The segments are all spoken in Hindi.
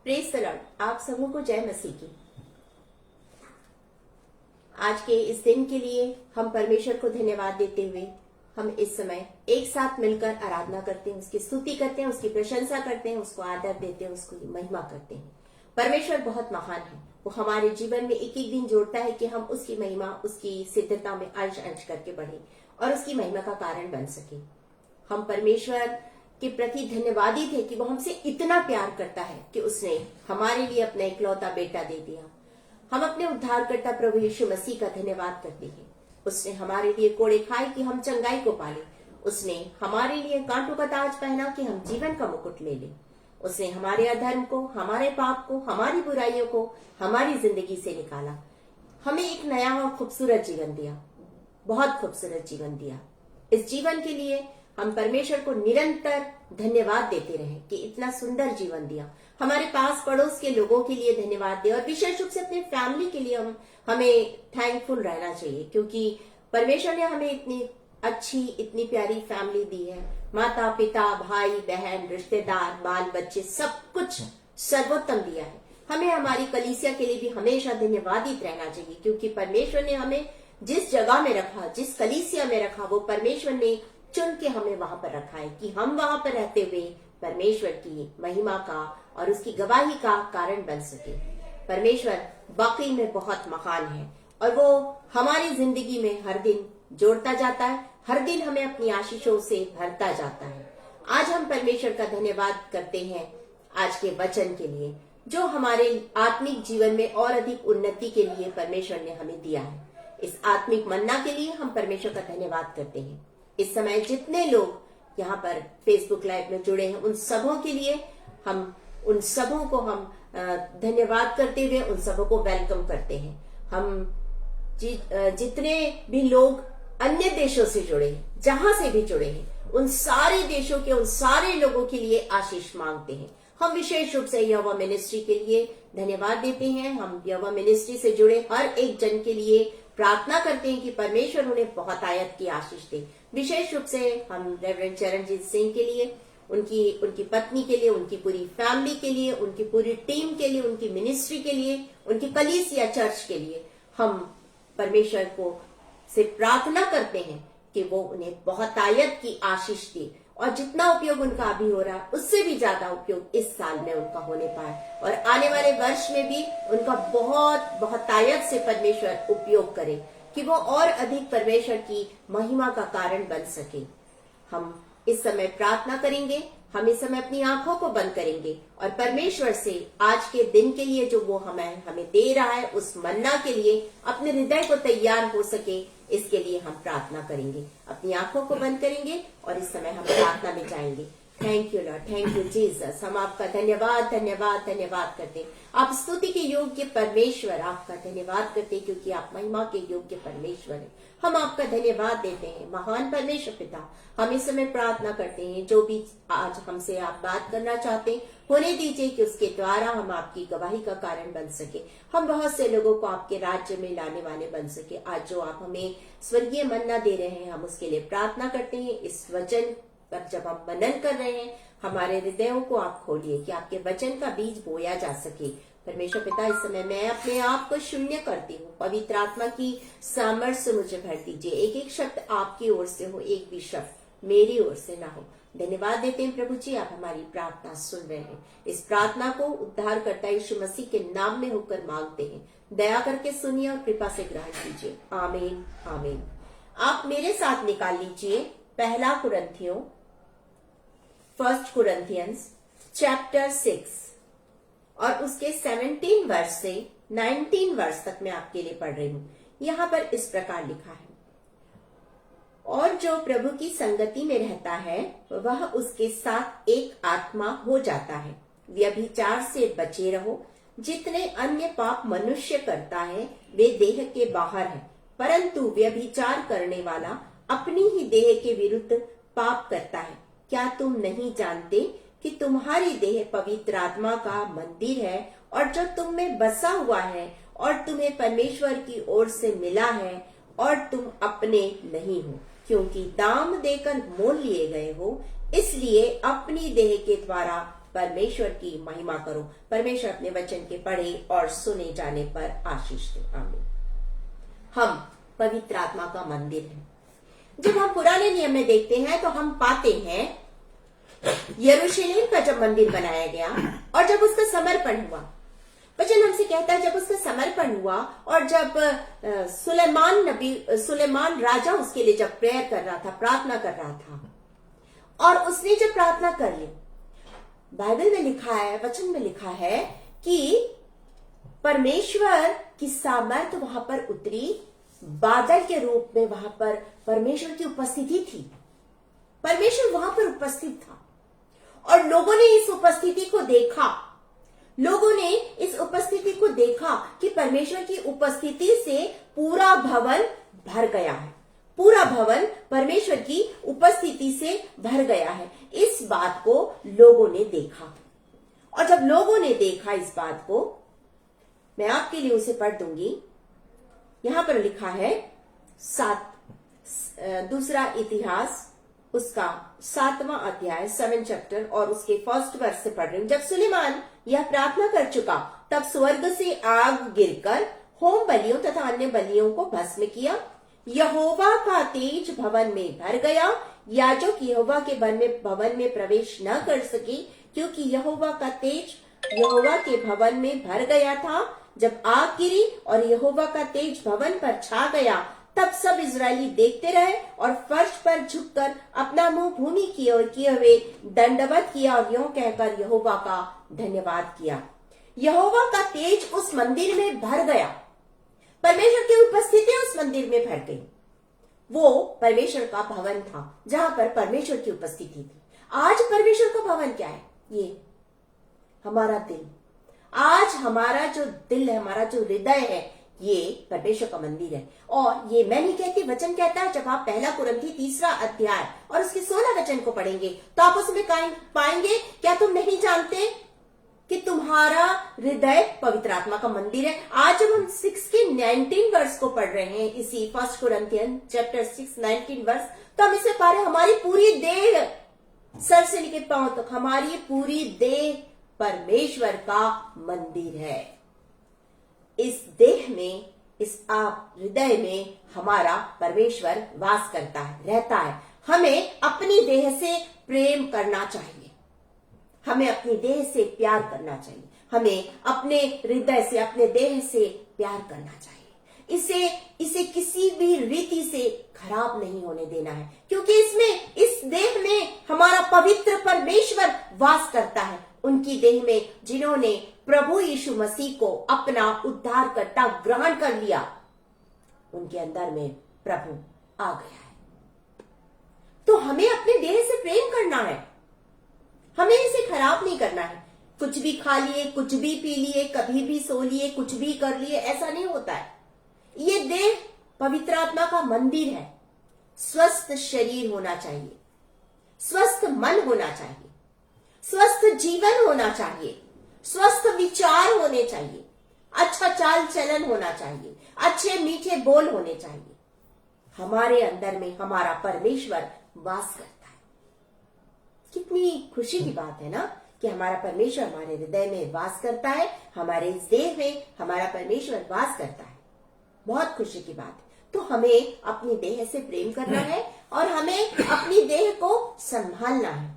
Praise the Lord. आप सबों को जय मसीह की। आज के इस दिन के लिए हम परमेश्वर को धन्यवाद देते हुए हम इस समय एक साथ मिलकर आराधना करते हैं, उसकी स्तुति करते हैं, उसकी प्रशंसा करते हैं, उसको आदर देते हैं, उसको महिमा करते हैं। परमेश्वर बहुत महान है। वो हमारे जीवन में एक एक दिन जोड़ता है कि हम उसकी महिमा, उसकी सिद्धता में अंश अंश करके बढ़े और उसकी महिमा का कारण बन सके। हम परमेश्वर के प्रति धन्यवादी थे कि वो हमसे इतना प्यार करता है कि उसने हमारे लिए अपना इकलौता बेटा दे दिया। हम अपने उद्धारकर्ता प्रभु यीशु मसीह का धन्यवाद करते हैं। उसने हमारे लिए कोड़े खाए कि हम चंगाई को पाले। उसने हमारे लिए कांटों का ताज पहना कि हम जीवन का मुकुट ले लें। उसने हमारे अधर्म को, हमारे पाप को, हमारी बुराइयों को हमारी जिंदगी से निकाला। हमें एक नया और खूबसूरत जीवन दिया, बहुत खूबसूरत जीवन दिया। इस जीवन के लिए हम परमेश्वर को निरंतर धन्यवाद देते रहे कि इतना सुंदर जीवन दिया। हमारे पास पड़ोस के लोगों के लिए धन्यवाद दे और विशेष रूप से अपने फैमिली के लिए हमें थैंकफुल रहना चाहिए, क्योंकि परमेश्वर ने हमें इतनी अच्छी, इतनी प्यारी फैमिली दी है। माता पिता, भाई बहन, रिश्तेदार, बाल बच्चे, सब कुछ सर्वोत्तम दिया है। हमें हमारी कलीसिया के लिए भी हमेशा धन्यवादित रहना चाहिए, क्योंकि परमेश्वर ने हमें जिस जगह में रखा, जिस कलीसिया में रखा, वो परमेश्वर ने चुन के हमें वहां पर रखा है कि हम वहां पर रहते हुए परमेश्वर की महिमा का और उसकी गवाही का कारण बन सके। परमेश्वर वाकई में बहुत महान है और वो हमारी जिंदगी में हर दिन जोड़ता जाता है, हर दिन हमें अपनी आशीषों से भरता जाता है। आज हम परमेश्वर का धन्यवाद करते हैं आज के वचन के लिए, जो हमारे आत्मिक जीवन में और अधिक उन्नति के लिए परमेश्वर ने हमें दिया है। इस आत्मिक मन्ना के लिए हम परमेश्वर का धन्यवाद करते हैं। इस समय जितने लोग यहाँ पर फेसबुक लाइव में जुड़े हैं, उन सबों के लिए हम उन सबों को हम धन्यवाद करते हुए उन सबों को वेलकम करते हैं। हम जितने भी लोग अन्य देशों से जुड़े हैं, जहां से भी जुड़े हैं, उन सारे देशों के, उन सारे लोगों के लिए आशीष मांगते हैं। हम विशेष रूप से यहोवा मिनिस्ट्री के लिए धन्यवाद देते हैं। हम यहोवा मिनिस्ट्री से जुड़े हर एक जन के लिए प्रार्थना करते हैं कि परमेश्वर उन्हें बहुत आयत की आशीष दे। विशेष रूप से हम रेवरेंड चरणजीत सिंह के लिए, उनकी पत्नी के लिए, उनकी पूरी फैमिली के लिए, उनकी पूरी टीम के लिए, उनकी मिनिस्ट्री के लिए, उनकी कलीसिया चर्च के लिए हम परमेश्वर को से प्रार्थना करते हैं कि वो उन्हें बहुत आयत की आशीष दे और जितना उपयोग उनका अभी हो रहा है उससे भी ज्यादा उपयोग इस साल में उनका होने पाए और आने वाले वर्ष में भी उनका बहुत बहुत आयत से परमेश्वर उपयोग करे कि वो और अधिक परमेश्वर की महिमा का कारण बन सके। हम इस समय प्रार्थना करेंगे। हम इस समय अपनी आंखों को बंद करेंगे और परमेश्वर से आज के दिन के लिए जो वो हमें दे रहा है, उस मन्ना के लिए अपने हृदय को तैयार हो सके, इसके लिए हम प्रार्थना करेंगे। अपनी आंखों को बंद करेंगे और इस समय हम प्रार्थना में जाएंगे। Thank you Lord, thank you Jesus. हम आपका धन्यवाद धन्यवाद धन्यवाद करते हैं। आप स्तुति के योग्य परमेश्वर, आपका धन्यवाद करते हैं क्योंकि आप महिमा के योग्य परमेश्वर हैं। हम आपका धन्यवाद देते हैं महान परमेश्वर पिता। हम इस समय प्रार्थना करते हैं, जो भी आज हमसे आप बात करना चाहते हैं होने दीजिए कि उसके द्वारा हम आपकी गवाही का कारण बन सके। हम बहुत से लोगों को आपके राज्य में लाने वाले बन सके। आज जो आप हमें स्वर्गीय मन्ना दे रहे हैं, हम उसके लिए प्रार्थना करते हैं। इस वचन पर जब हम मनन कर रहे हैं, हमारे हृदयों को आप खोलिए कि आपके वचन का बीज बोया जा सके। परमेश्वर पिता, इस समय मैं अपने आप को शून्य करती हूँ। पवित्र आत्मा की सामर्थ्य मुझे भर दीजिए। एक एक शब्द आपकी ओर से हो, एक भी शब्द मेरी ओर से ना हो। धन्यवाद देते हैं प्रभु जी, आप हमारी प्रार्थना सुन रहे हैं। इस प्रार्थना को उद्धारकर्ता यीशु मसीह के नाम में होकर मांगते हैं। दया करके सुनिए और कृपा से ग्रहण कीजिए। आमीन आमीन। आप मेरे साथ निकाल लीजिए पहला कुरिन्थियों, 1 Corinthians चैप्टर 6 और उसके 17 वर्ष से 19 वर्ष तक मैं आपके लिए पढ़ रही हूं। यहां पर इस प्रकार लिखा है, और जो प्रभु की संगति में रहता है वह उसके साथ एक आत्मा हो जाता है। व्यभिचार से बचे रहो। जितने अन्य पाप मनुष्य करता है वे देह के बाहर है, परंतु व्यभिचार करने वाला अपनी ही देह के विरुद्ध पाप करता है। क्या तुम नहीं जानते कि तुम्हारी देह पवित्र आत्मा का मंदिर है और जो तुम में बसा हुआ है और तुम्हें परमेश्वर की ओर से मिला है और तुम अपने नहीं हो, क्योंकि दाम देकर मोल लिए गए हो। इसलिए अपनी देह के द्वारा परमेश्वर की महिमा करो। परमेश्वर अपने वचन के पढ़े और सुने जाने पर आशीष दे। आमीन। हम पवित्र आत्मा का मंदिर है। जब हम पुराने नियम में देखते हैं तो हम पाते हैं यरूशलेम का जब मंदिर बनाया गया और जब उसका समर्पण हुआ, वचन हमसे कहता है जब उसका समर्पण हुआ और जब सुलेमान राजा उसके लिए जब प्रेयर कर रहा था, प्रार्थना कर रहा था, और उसने जब प्रार्थना कर ली, बाइबल में लिखा है, वचन में लिखा है कि परमेश्वर की सामर्थ वहां पर उतरी, बादल के रूप में वहां पर परमेश्वर की उपस्थिति थी। परमेश्वर वहां पर उपस्थित था और लोगों ने इस उपस्थिति को देखा। लोगों ने इस उपस्थिति को देखा कि परमेश्वर की उपस्थिति से पूरा भवन भर गया है। पूरा भवन परमेश्वर की उपस्थिति से भर गया है। इस बात को लोगों ने देखा और जब लोगों ने देखा इस बात को, मैं आपके लिए उसे पढ़ दूंगी। यहां पर लिखा है दूसरा इतिहास उसका 7वां अध्याय 7 चैप्टर और उसके 1 वर्ष से पढ़ रही हूं। जब सुलेमान यह प्रार्थना कर चुका तब स्वर्ग से आग गिरकर होम बलियों तथा अन्य बलियों को भस्म किया। यहोवा का तेज भवन में भर गया। याजक यहोवा के भवन में प्रवेश न कर सके क्योंकि यहोवा का तेज यहोवा के भवन में भर गया था। जब आग गिरी और यहोवा का तेज भवन पर छा गया तब सब इजरायली देखते रहे और फर्श पर झुककर अपना मुंह भूमि की ओर किए हुए दंडवत किया और यूं कहकर यहोवा का धन्यवाद किया। यहोवा का तेज उस मंदिर में भर गया। परमेश्वर की उपस्थिति उस मंदिर में भर गई। वो परमेश्वर का भवन था जहां पर परमेश्वर की उपस्थिति थी। आज परमेश्वर का भवन क्या है? ये हमारा दिल। आज हमारा जो दिल है, हमारा जो हृदय है, ये परमेश्वर का मंदिर है। और ये मैं नहीं कहती, वचन कहता है। जब आप 1 कुरिन्थी 3 अध्याय और उसके 16 वचन को पढ़ेंगे तो आप उसमें पाएंगे, क्या तुम नहीं जानते कि तुम्हारा हृदय पवित्र आत्मा का मंदिर है। आज जब हम 19 वर्ष को पढ़ रहे हैं, इसी 1 कुरिन्थियन चैप्टर 6 19 वर्ष, तो हम इसमें पा रहे हमारी पूरी देह, सर से लेकर पांव तक, हमारी पूरी देह परमेश्वर का मंदिर है। इस देह में, इस आप हृदय में हमारा परमेश्वर वास करता है, रहता है। हमें अपनी देह से प्रेम करना चाहिए। हमें अपनी देह से प्यार करना चाहिए। हमें अपने हृदय से, अपने देह से प्यार करना चाहिए। इसे किसी भी रीति से खराब नहीं होने देना है, क्योंकि इस देह में हमारा पवित्र परमेश्वर वास करता है। उनकी देह में जिन्होंने प्रभु यीशु मसीह को अपना उद्धारकर्ता ग्रहण कर लिया, उनके अंदर में प्रभु आ गया है। तो हमें अपने देह से प्रेम करना है। हमें इसे खराब नहीं करना है। कुछ भी खा लिए, कुछ भी पी लिए, कभी भी सो लिए, कुछ भी कर लिए, ऐसा नहीं होता है। ये देह पवित्र आत्मा का मंदिर है। स्वस्थ शरीर होना चाहिए, स्वस्थ मन होना चाहिए, स्वस्थ जीवन होना चाहिए, स्वस्थ विचार होने चाहिए, अच्छा चाल चलन होना चाहिए, अच्छे मीठे बोल होने चाहिए। हमारे अंदर में हमारा परमेश्वर वास करता है। कितनी खुशी की बात है ना कि हमारा परमेश्वर हमारे हृदय में वास करता है, हमारे इस देह में हमारा परमेश्वर वास करता है। बहुत खुशी की बात है। तो हमें अपनी देह से प्रेम करना है और हमें अपनी देह को संभालना है,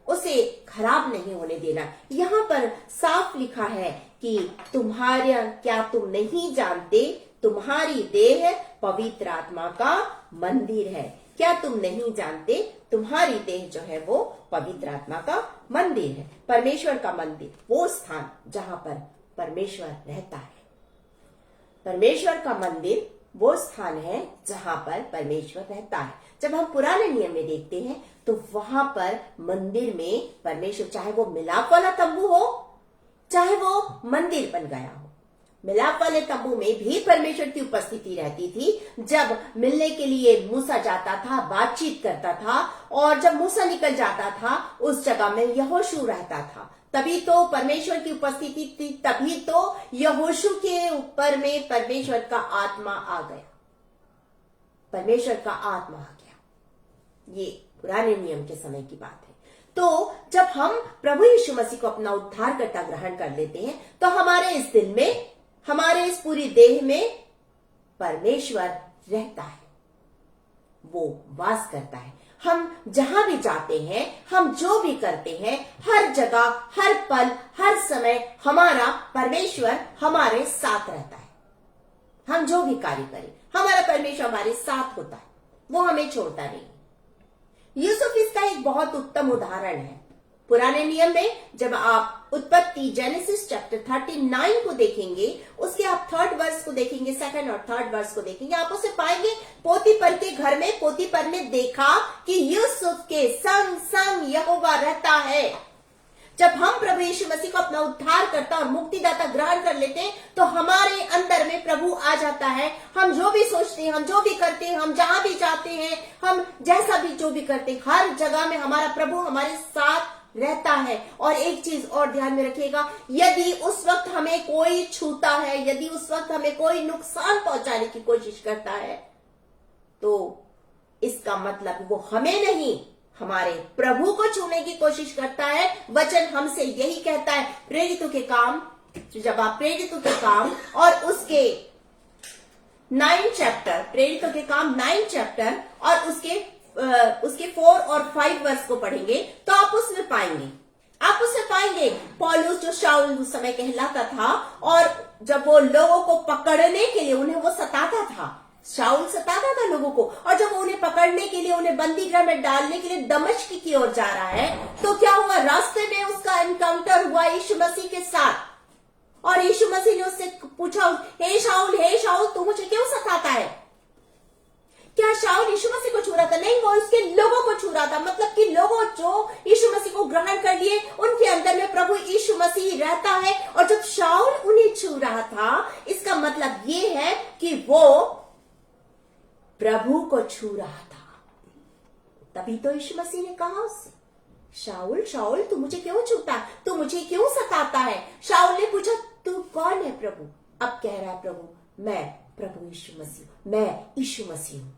उसे खराब नहीं होने देना। यहाँ पर साफ लिखा है कि क्या तुम नहीं जानते तुम्हारी देह पवित्र आत्मा का मंदिर है? क्या तुम नहीं जानते तुम्हारी देह जो है वो पवित्र आत्मा का मंदिर है? परमेश्वर का मंदिर, वो स्थान जहां पर परमेश्वर रहता है। परमेश्वर का मंदिर वो स्थान है जहां पर परमेश्वर रहता है। जब हम पुराने नियम में देखते हैं तो वहां पर मंदिर में परमेश्वर, चाहे वो मिलाप वाला तंबू हो, चाहे वो मंदिर बन गया हो, मिलाप वाले तंबू में भी परमेश्वर की उपस्थिति रहती थी। जब मिलने के लिए मूसा जाता था, बातचीत करता था, और जब मूसा निकल जाता था उस जगह में यहोशू रहता था। तभी तो परमेश्वर की उपस्थिति थी, तभी तो यहोशू के ऊपर में परमेश्वर का आत्मा आ गया। परमेश्वर का आत्मा आ गया। ये पुराने नियम के समय की बात है। तो जब हम प्रभु यीशु मसीह को अपना उद्धारकर्ता ग्रहण कर लेते हैं तो हमारे इस दिल में, हमारे इस पूरी देह में परमेश्वर रहता है, वो वास करता है। हम जहां भी जाते हैं, हम जो भी करते हैं, हर जगह, हर पल, हर समय हमारा परमेश्वर हमारे साथ रहता है। हम जो भी कार्य करें, हमारा परमेश्वर हमारे साथ होता है, वो हमें छोड़ता नहीं। यूसुफ इसका एक बहुत उत्तम उदाहरण है। पुराने नियम में जब आप उत्पत्ति जेनेसिस चैप्टर 39 को देखेंगे, उसके आप 3rd वर्स को देखेंगे, 2nd और 3rd वर्स को देखेंगे, आप उसे पाएंगे पोतीपर के घर में पोतीपर ने देखा कि यूसुफ के संग संग यहोवा रहता है। जब हम प्रभु यीशु मसीह को अपना उद्धार करता और मुक्तिदाता ग्रहण कर लेते हैं तो हमारे अंदर में प्रभु आ जाता है। हम जो भी सोचते हैं, हम जो भी करते हैं, हम जहां भी जाते हैं, हम जैसा भी जो भी करते हैं, हर जगह में हमारा प्रभु हमारे साथ रहता है। और एक चीज और ध्यान में रखिएगा, यदि उस वक्त हमें कोई छूता है, यदि उस वक्त हमें कोई नुकसान पहुंचाने की कोशिश करता है, तो इसका मतलब वो हमें नहीं, हमारे प्रभु को छूने की कोशिश करता है। वचन हमसे यही कहता है, प्रेरितों के काम, जब आप प्रेरितों के काम और उसके 9 चैप्टर, प्रेरितों के काम 9 चैप्टर और उसके 4 और 5 वर्ष को पढ़ेंगे तो आप उसमें पाएंगे पौलुस, जो शाऊल उस समय कहलाता था, और जब वो लोगों को पकड़ने के लिए उन्हें वो सताता था, शाऊल सताता था लोगों को, और जब उन्हें पकड़ने के लिए, उन्हें बंदी गृह में डालने के लिए दमिश्क की ओर जा रहा है, तो क्या हुआ, रास्ते में उसका एनकाउंटर हुआ यीशु मसीह के साथ। और यीशु मसीह ने उससे पूछा, हे शाऊल तू मुझे क्यों सताता है? क्या शाऊल यीशु मसीह को छू रहा था? नहीं, वो उसके लोगों को छू रहा था। मतलब कि लोगों जो यीशु मसीह को ग्रहण कर लिए, उनके अंदर में प्रभु यीशु मसीह रहता है। और जब शाऊल उन्हें छू रहा था, इसका मतलब ये है कि वो प्रभु को छू रहा था। तभी तो यीशु मसीह ने कहा उससे, शाऊल तू मुझे क्यों छूता, तू मुझे क्यों सताता है? शाऊल ने पूछा, तू कौन है प्रभु? अब कह रहा है प्रभु, मैं प्रभु यीशु मसीह, मैं यीशु मसीह हूं।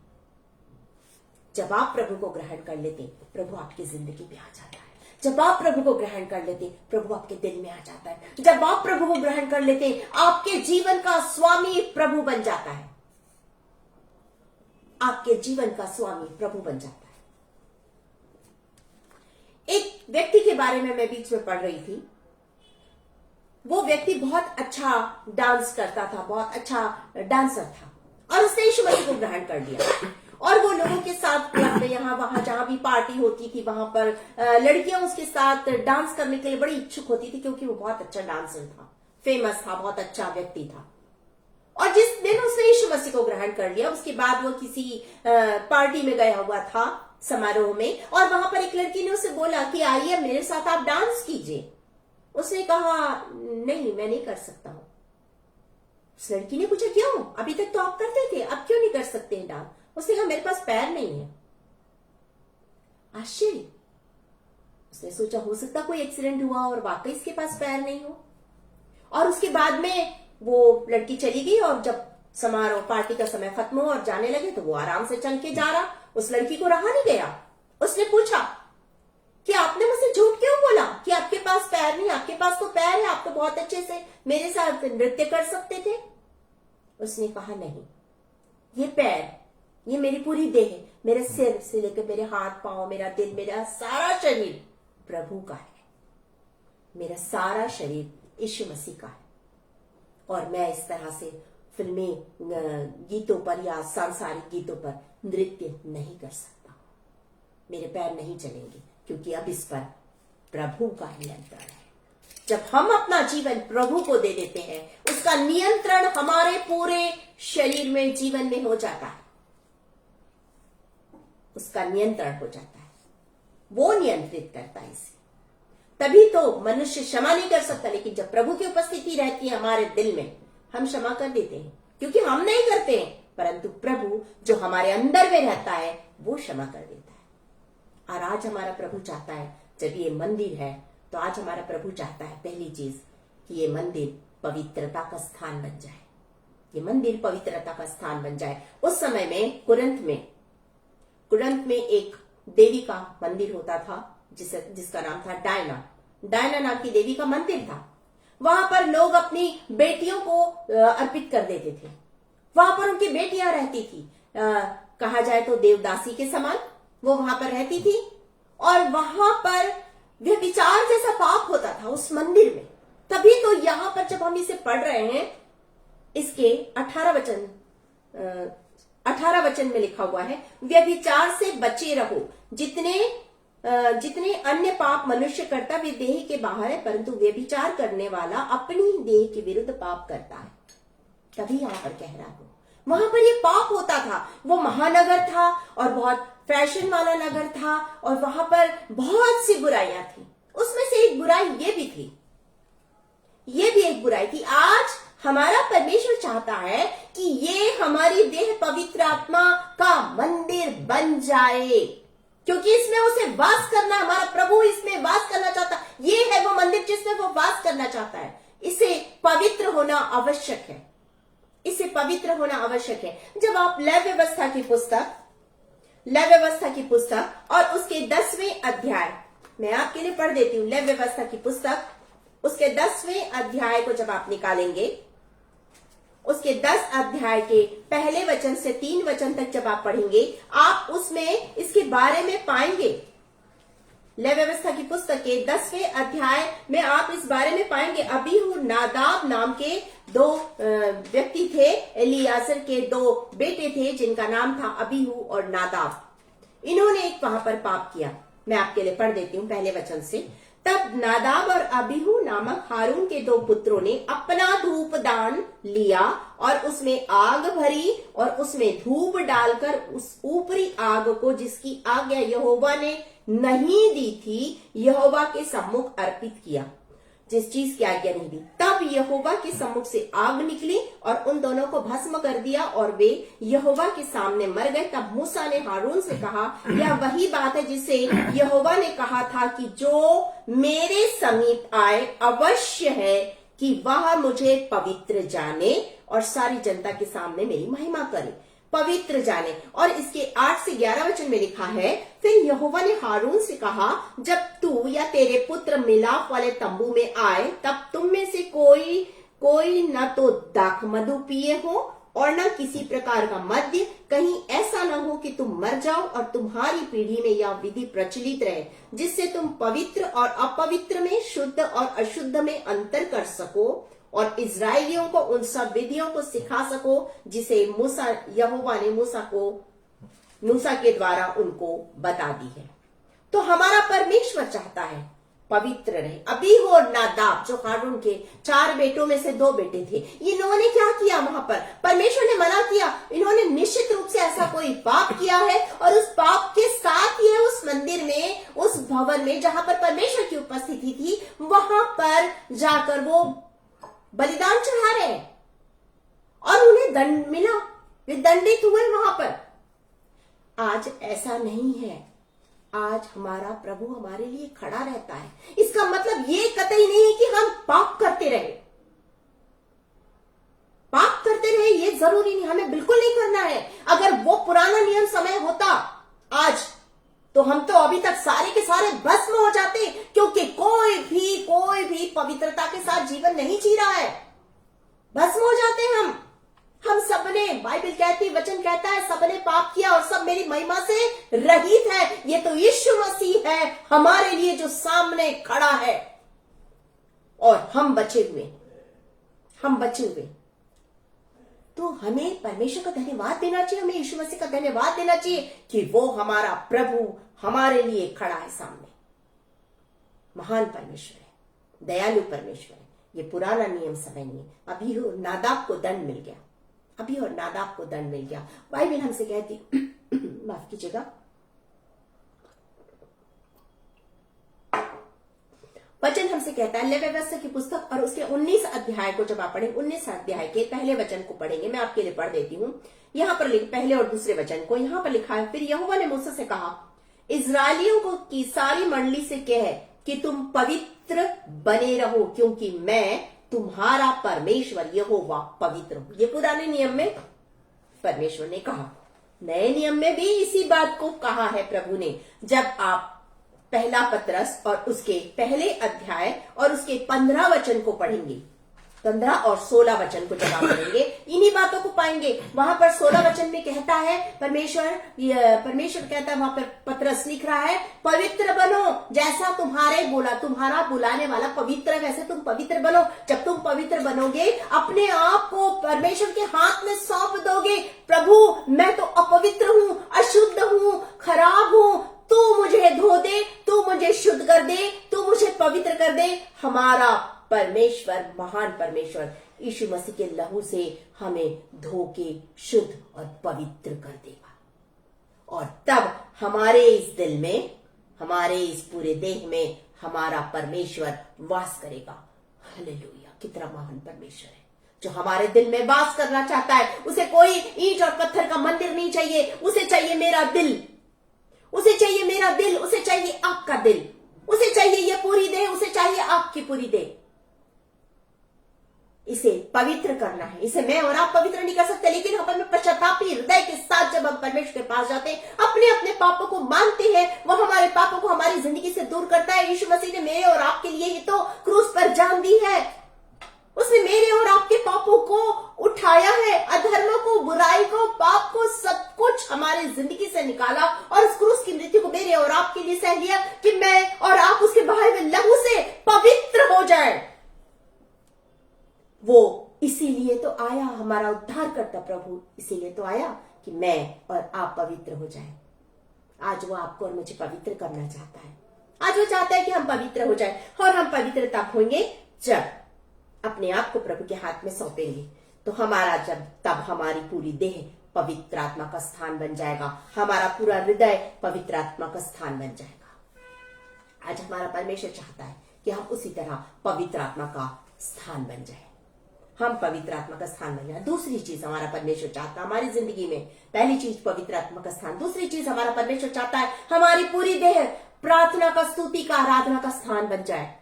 जब आप प्रभु को ग्रहण कर लेते, प्रभु आपकी जिंदगी में आ जाता है। जब आप प्रभु को ग्रहण कर लेते, प्रभु आपके दिल में आ जाता है। जब आप प्रभु को ग्रहण कर लेते, आपके जीवन का स्वामी प्रभु बन जाता है। आपके जीवन का स्वामी प्रभु बन जाता है। एक व्यक्ति के बारे में मैं बीच में पढ़ रही थी। वो व्यक्ति बहुत अच्छा डांस करता था, बहुत अच्छा डांसर था, और उसने यीशु मसीह को ग्रहण कर लिया। और वो लोगों के साथ क्लब में, यहाँ वहां जहां भी पार्टी होती थी, वहां पर लड़कियां उसके साथ डांस करने के लिए बड़ी इच्छुक होती थी, क्योंकि वो बहुत अच्छा डांसर था, फेमस था, बहुत अच्छा व्यक्ति था। और जिस दिन उसने यीशु मसीह को ग्रहण कर लिया, उसके बाद वो किसी पार्टी में गया हुआ था, समारोह में, और वहां पर एक लड़की ने उसे बोला कि आइए मेरे साथ आप डांस कीजिए। उसने कहा, नहीं, मैं नहीं कर सकता हूं। उस लड़की ने पूछा, क्यों? अभी तक तो आप करते थे, अब क्यों नहीं कर सकते हैं डांस? उसने कहा, मेरे पास पैर नहीं है। आश्चर्य। उसने सोचा, हो सकता कोई एक्सीडेंट हुआ और वाकई इसके पास पैर नहीं हो। और उसके बाद में वो लड़की चली गई, और जब समारोह, पार्टी का समय खत्म हुआ और जाने लगे, तो वो आराम से चल के जा रहा। उस लड़की को रहा नहीं गया। उसने पूछा कि आपने मुझसे झूठ क्यों बोला कि आपके पास पैर नहीं? आपके पास तो पैर है, आप तो बहुत अच्छे से मेरे साथ नृत्य कर सकते थे। उसने कहा, नहीं, ये पैर, ये मेरी पूरी देह है, मेरे सिर से लेकर मेरे हाथ पांव, मेरा दिल, मेरा सारा शरीर प्रभु का है। मेरा सारा शरीर यीशु मसीह का है। और मैं इस तरह से फिल्मी गीतों पर या सांसारिक गीतों पर नृत्य नहीं कर सकता। मेरे पैर नहीं चलेंगे, क्योंकि अब इस पर प्रभु का नियंत्रण है। जब हम अपना जीवन प्रभु को दे देते हैं, उसका नियंत्रण हमारे पूरे शरीर में, जीवन में हो जाता है। उसका नियंत्रण हो जाता है, वो नियंत्रित करता है इसे। तभी तो मनुष्य क्षमा नहीं कर सकता, लेकिन जब प्रभु की उपस्थिति रहती है हमारे दिल में, हम क्षमा कर देते हैं, क्योंकि हम नहीं करते हैं, परंतु प्रभु जो हमारे अंदर में रहता है वो क्षमा कर देता है। और आज हमारा प्रभु चाहता है, जब ये मंदिर है, तो आज हमारा प्रभु चाहता है, पहली चीज कि ये मंदिर पवित्रता का स्थान बन जाए। ये मंदिर पवित्रता का स्थान बन जाए। उस समय में कुरंत में एक देवी का मंदिर होता था, जिसका नाम था डायना। डायना नाम की देवी का मंदिर था। वहां पर लोग अपनी बेटियों को अर्पित कर देते थे। वहां पर उनकी बेटियां रहती थी, कहा जाए तो देवदासी के समान वो वहां पर रहती थी। और वहां पर व्यभिचार जैसा पाप होता था उस मंदिर में। तभी तो यहां पर जब हम इसे पढ़ रहे हैं, इसके 18 वचन में लिखा हुआ है, व्यभिचार से बचे रहो। जितने अन्य पाप मनुष्य करता वे देह के बाहर है, परंतु व्यभिचार करने वाला अपनी देह के विरुद्ध पाप करता है। तभी यहां पर कह रहा हूं, वहां पर ये पाप होता था। वो महानगर था और बहुत फैशन वाला नगर था और वहां पर बहुत सी बुराइयां थी। उसमें से एक बुराई ये भी थी, ये भी एक बुराई थी। आज हमारा परमेश्वर चाहता है कि ये हमारी देह पवित्र आत्मा का मंदिर बन जाए, क्योंकि इसमें उसे वास करना, हमारा प्रभु इसमें वास करना चाहता। ये है वो मंदिर जिसमें वो वास करना चाहता है। इसे पवित्र होना आवश्यक है, इसे पवित्र होना आवश्यक है। जब आप लेवी व्यवस्था की पुस्तक और उसके 10वें अध्याय, मैं आपके लिए पढ़ देती हूं। लेवी व्यवस्था की पुस्तक उसके 10वें अध्याय को जब आप निकालेंगे, उसके 10 अध्याय के पहले वचन से 3 वचन तक जब आप पढ़ेंगे, आप उसमें इसके बारे में पाएंगे। लेवी व्यवस्था की पुस्तक के 10वें अध्याय में आप इस बारे में पाएंगे। अबीहू नादाब नाम के 2 व्यक्ति थे। एलियाजर के 2 बेटे थे जिनका नाम था अबीहू और नादाब। इन्होंने एक वहां पर पाप किया। मैं आपके लिए पढ़ देती हूं पहले वचन से। तब नादाब और अबीहू नामक हारून के 2 पुत्रों ने अपना धूप दान लिया और उसमें आग भरी और उसमें धूप डालकर उस ऊपरी आग को, जिसकी आज्ञा यहोवा ने नहीं दी थी, यहोवा के सम्मुख अर्पित किया। जिस चीज की आज्ञा नहीं दी, तब यहोवा के सम्मुख से आग निकली और उन दोनों को भस्म कर दिया और वे यहोवा के सामने मर गए। तब मूसा ने हारून से कहा, यह वही बात है जिसे यहोवा ने कहा था कि जो मेरे समीप आए अवश्य है कि वह मुझे पवित्र जाने और सारी जनता के सामने मेरी महिमा करे। पवित्र जाने। और इसके 8 से 11 वचन में लिखा है, फिर यहोवा ने हारून से कहा, जब तू या तेरे पुत्र मिलाप वाले तंबू में आए, तब तुम में से कोई न तो दाख मधु पिए हो और न किसी प्रकार का मद्य, कहीं ऐसा न हो कि तुम मर जाओ और तुम्हारी पीढ़ी में यह विधि प्रचलित रहे, जिससे तुम पवित्र और अपवित्र में, शुद्ध और अशुद्ध में अंतर कर सको और इजरायलियों को उन सब विधियों को सिखा सको जिसे यहोवा ने मूसा के द्वारा उनको बता दी है। तो हमारा परमेश्वर चाहता है पवित्र रहे। अबीहू और नादाब, जो हारून के 4 बेटों में से 2 बेटे थे, इन्होंने क्या किया? वहां पर परमेश्वर ने मना किया। इन्होंने निश्चित रूप से ऐसा कोई पाप किया है और उस पाप के साथ ये उस मंदिर में, उस भवन में जहां पर परमेश्वर की उपस्थिति थी, वहां पर जाकर वो बलिदान चढ़ा रहे हैं और उन्हें दंड मिला, वे दंडित हुए वहां पर। आज ऐसा नहीं है। आज हमारा प्रभु हमारे लिए खड़ा रहता है। इसका मतलब ये कतई नहीं कि हम पाप करते रहे, ये जरूरी नहीं, हमें बिल्कुल नहीं करना है। अगर वो पुराना नियम समय होता आज, तो हम तो अभी तक सारे के सारे भस्म हो जाते, क्योंकि कोई भी पवित्रता के साथ जीवन नहीं जी रहा है। भस्म हो जाते हम सबने, बाइबल कहती, वचन कहता है, सबने पाप किया और सब मेरी महिमा से रहित है। ये तो यीशु मसीह है हमारे लिए जो सामने खड़ा है और हम बचे हुए। तो हमें परमेश्वर का धन्यवाद देना चाहिए, हमें यीशु मसीह का धन्यवाद देना चाहिए कि वो हमारा प्रभु हमारे लिए खड़ा है सामने। महान परमेश्वर है, दयालु परमेश्वर है। ये पुराना नियम समय नहीं है। अबीहू और नादाब को दंड मिल गया। बाइबल हमसे कहती माफ कीजिएगा, वचन हमसे कहता है, लेवी व्यवस्था की पुस्तक और उसके 19 अध्याय को जब आप पढ़ें, 19 अध्याय के पहले वचन को पढ़ेंगे। मैं आपके लिए पढ़ देती हूँ। यहाँ पर पहले और दूसरे वचन को यहाँ पर लिखा है, फिर यहोवा ने मूसा से कहा, इजराइलियों को की सारी मंडली से कह कि तुम पवित्र बने रहो, क्योंकि मैं तुम्हारा परमेश्वर यहोवा पवित्र हूं। ये पुराने नियम में परमेश्वर ने कहा, नए नियम में भी इसी बात को कहा है प्रभु ने। जब आप पहला पतरस और उसके पहले अध्याय और उसके 15 वचन को पढ़ेंगे, 15 और 16 वचन को जब आप पढ़ेंगे इन्हीं बातों को पाएंगे। वहां पर 16 वचन में कहता है परमेश्वर कहता है, वहां पर पतरस लिख रहा है, पवित्र बनो जैसा तुम्हारा बुलाने वाला पवित्र है, वैसे तुम पवित्र बनो। जब तुम पवित्र बनोगे, अपने आप को परमेश्वर के हाथ में सौंप दोगे, प्रभु मैं तो अपवित्र हूं, अशुद्ध हूं, खराब हूं, तू मुझे धो दे, तू मुझे शुद्ध कर दे, तू मुझे पवित्र कर दे। हमारा परमेश्वर, महान परमेश्वर यीशु मसीह के लहू से हमें धो के शुद्ध और पवित्र कर देगा, और तब हमारे इस दिल में, हमारे इस पूरे देह में हमारा परमेश्वर वास करेगा। हालेलुया! कितना महान परमेश्वर है जो हमारे दिल में वास करना चाहता है। उसे कोई ईंट और पत्थर का मंदिर नहीं चाहिए, उसे चाहिए मेरा दिल, उसे चाहिए मेरा दिल, उसे चाहिए आपका दिल, उसे चाहिए ये पूरी देह, उसे चाहिए आपकी पूरी देह। इसे पवित्र करना है। इसे मैं और आप पवित्र नहीं कर सकते, लेकिन हम पश्चातापी हृदय के साथ जब हम परमेश्वर के पास जाते हैं, अपने अपने पापों को मानते हैं, वो हमारे पापों को हमारी जिंदगी से दूर करता है। यीशु मसीह ने मेरे और आपके लिए ही तो क्रूस पर जान दी है। उसने मेरे और आपके पापों को उठाया है, अधर्म को, बुराई को, पाप को, सब कुछ हमारी जिंदगी से निकाला और उस क्रूस की मृत्यु को मेरे और आपके लिए सह लिया कि मैं और आप उसके बहाए हुए लहू से पवित्र हो जाए। वो इसीलिए तो आया, हमारा उद्धार करता प्रभु इसीलिए तो आया कि मैं और आप पवित्र हो जाए। आज वो आपको और मुझे पवित्र करना चाहता है। आज वो चाहता है कि हम पवित्र हो जाए, और हम पवित्र तब होंगे जब अपने आप को प्रभु के हाथ में सौंपेंगे। तो तब हमारी पूरी देह पवित्र आत्मा का स्थान बन जाएगा, हमारा पूरा हृदय पवित्र आत्मा का स्थान बन जाएगा। आज हमारा परमेश्वर चाहता है कि हम उसी तरह पवित्र आत्मा का स्थान बन जाए, हम पवित्र आत्मा का स्थान बन जाए। दूसरी चीज हमारा परमेश्वर चाहता है हमारी जिंदगी में, पहली चीज पवित्र आत्मा का स्थान, दूसरी चीज हमारा परमेश्वर चाहता है हमारी पूरी देह प्रार्थना का, स्तुति का, आराधना का स्थान बन जाए।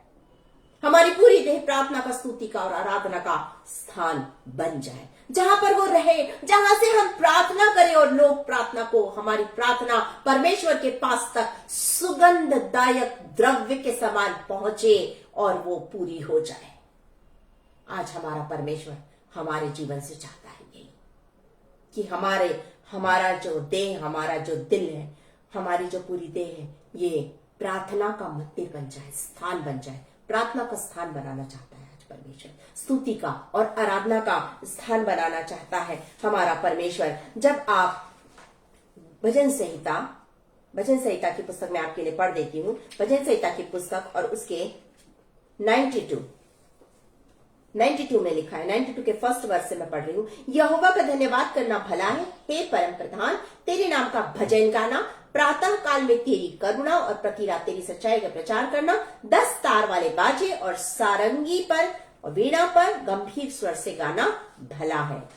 हमारी पूरी देह प्रार्थना का, स्तुति का और आराधना का स्थान बन जाए, जहां पर वो रहे, जहां से हम प्रार्थना करें और लोग प्रार्थना को, हमारी प्रार्थना परमेश्वर के पास तक सुगंधदायक द्रव्य के समान पहुंचे और वो पूरी हो जाए। आज हमारा परमेश्वर हमारे जीवन से चाहता है यही कि हमारा जो देह, हमारा जो दिल है, हमारी जो पूरी देह है, ये प्रार्थना का मंदिर बन जाए, स्थान बन जाए। प्रार्थना का स्थान बनाना चाहता है आज परमेश्वर, स्तुति का और आराधना का स्थान बनाना चाहता है हमारा परमेश्वर। जब आप भजन संहिता की पुस्तक में आपके लिए पढ़ देती हूँ, भजन संहिता की पुस्तक और उसके 92 में लिखा है, 92 के फर्स्ट वर्स से मैं पढ़ रही हूँ। यहोवा का धन्यवाद करना भला है, हे परम प्रधान, तेरे नाम का भजन गाना, प्रातः काल में तेरी करुणा और प्रति रात तेरी सच्चाई का प्रचार करना, 10 तार वाले बाजे और सारंगी पर और वीणा पर गंभीर स्वर से गाना भला है।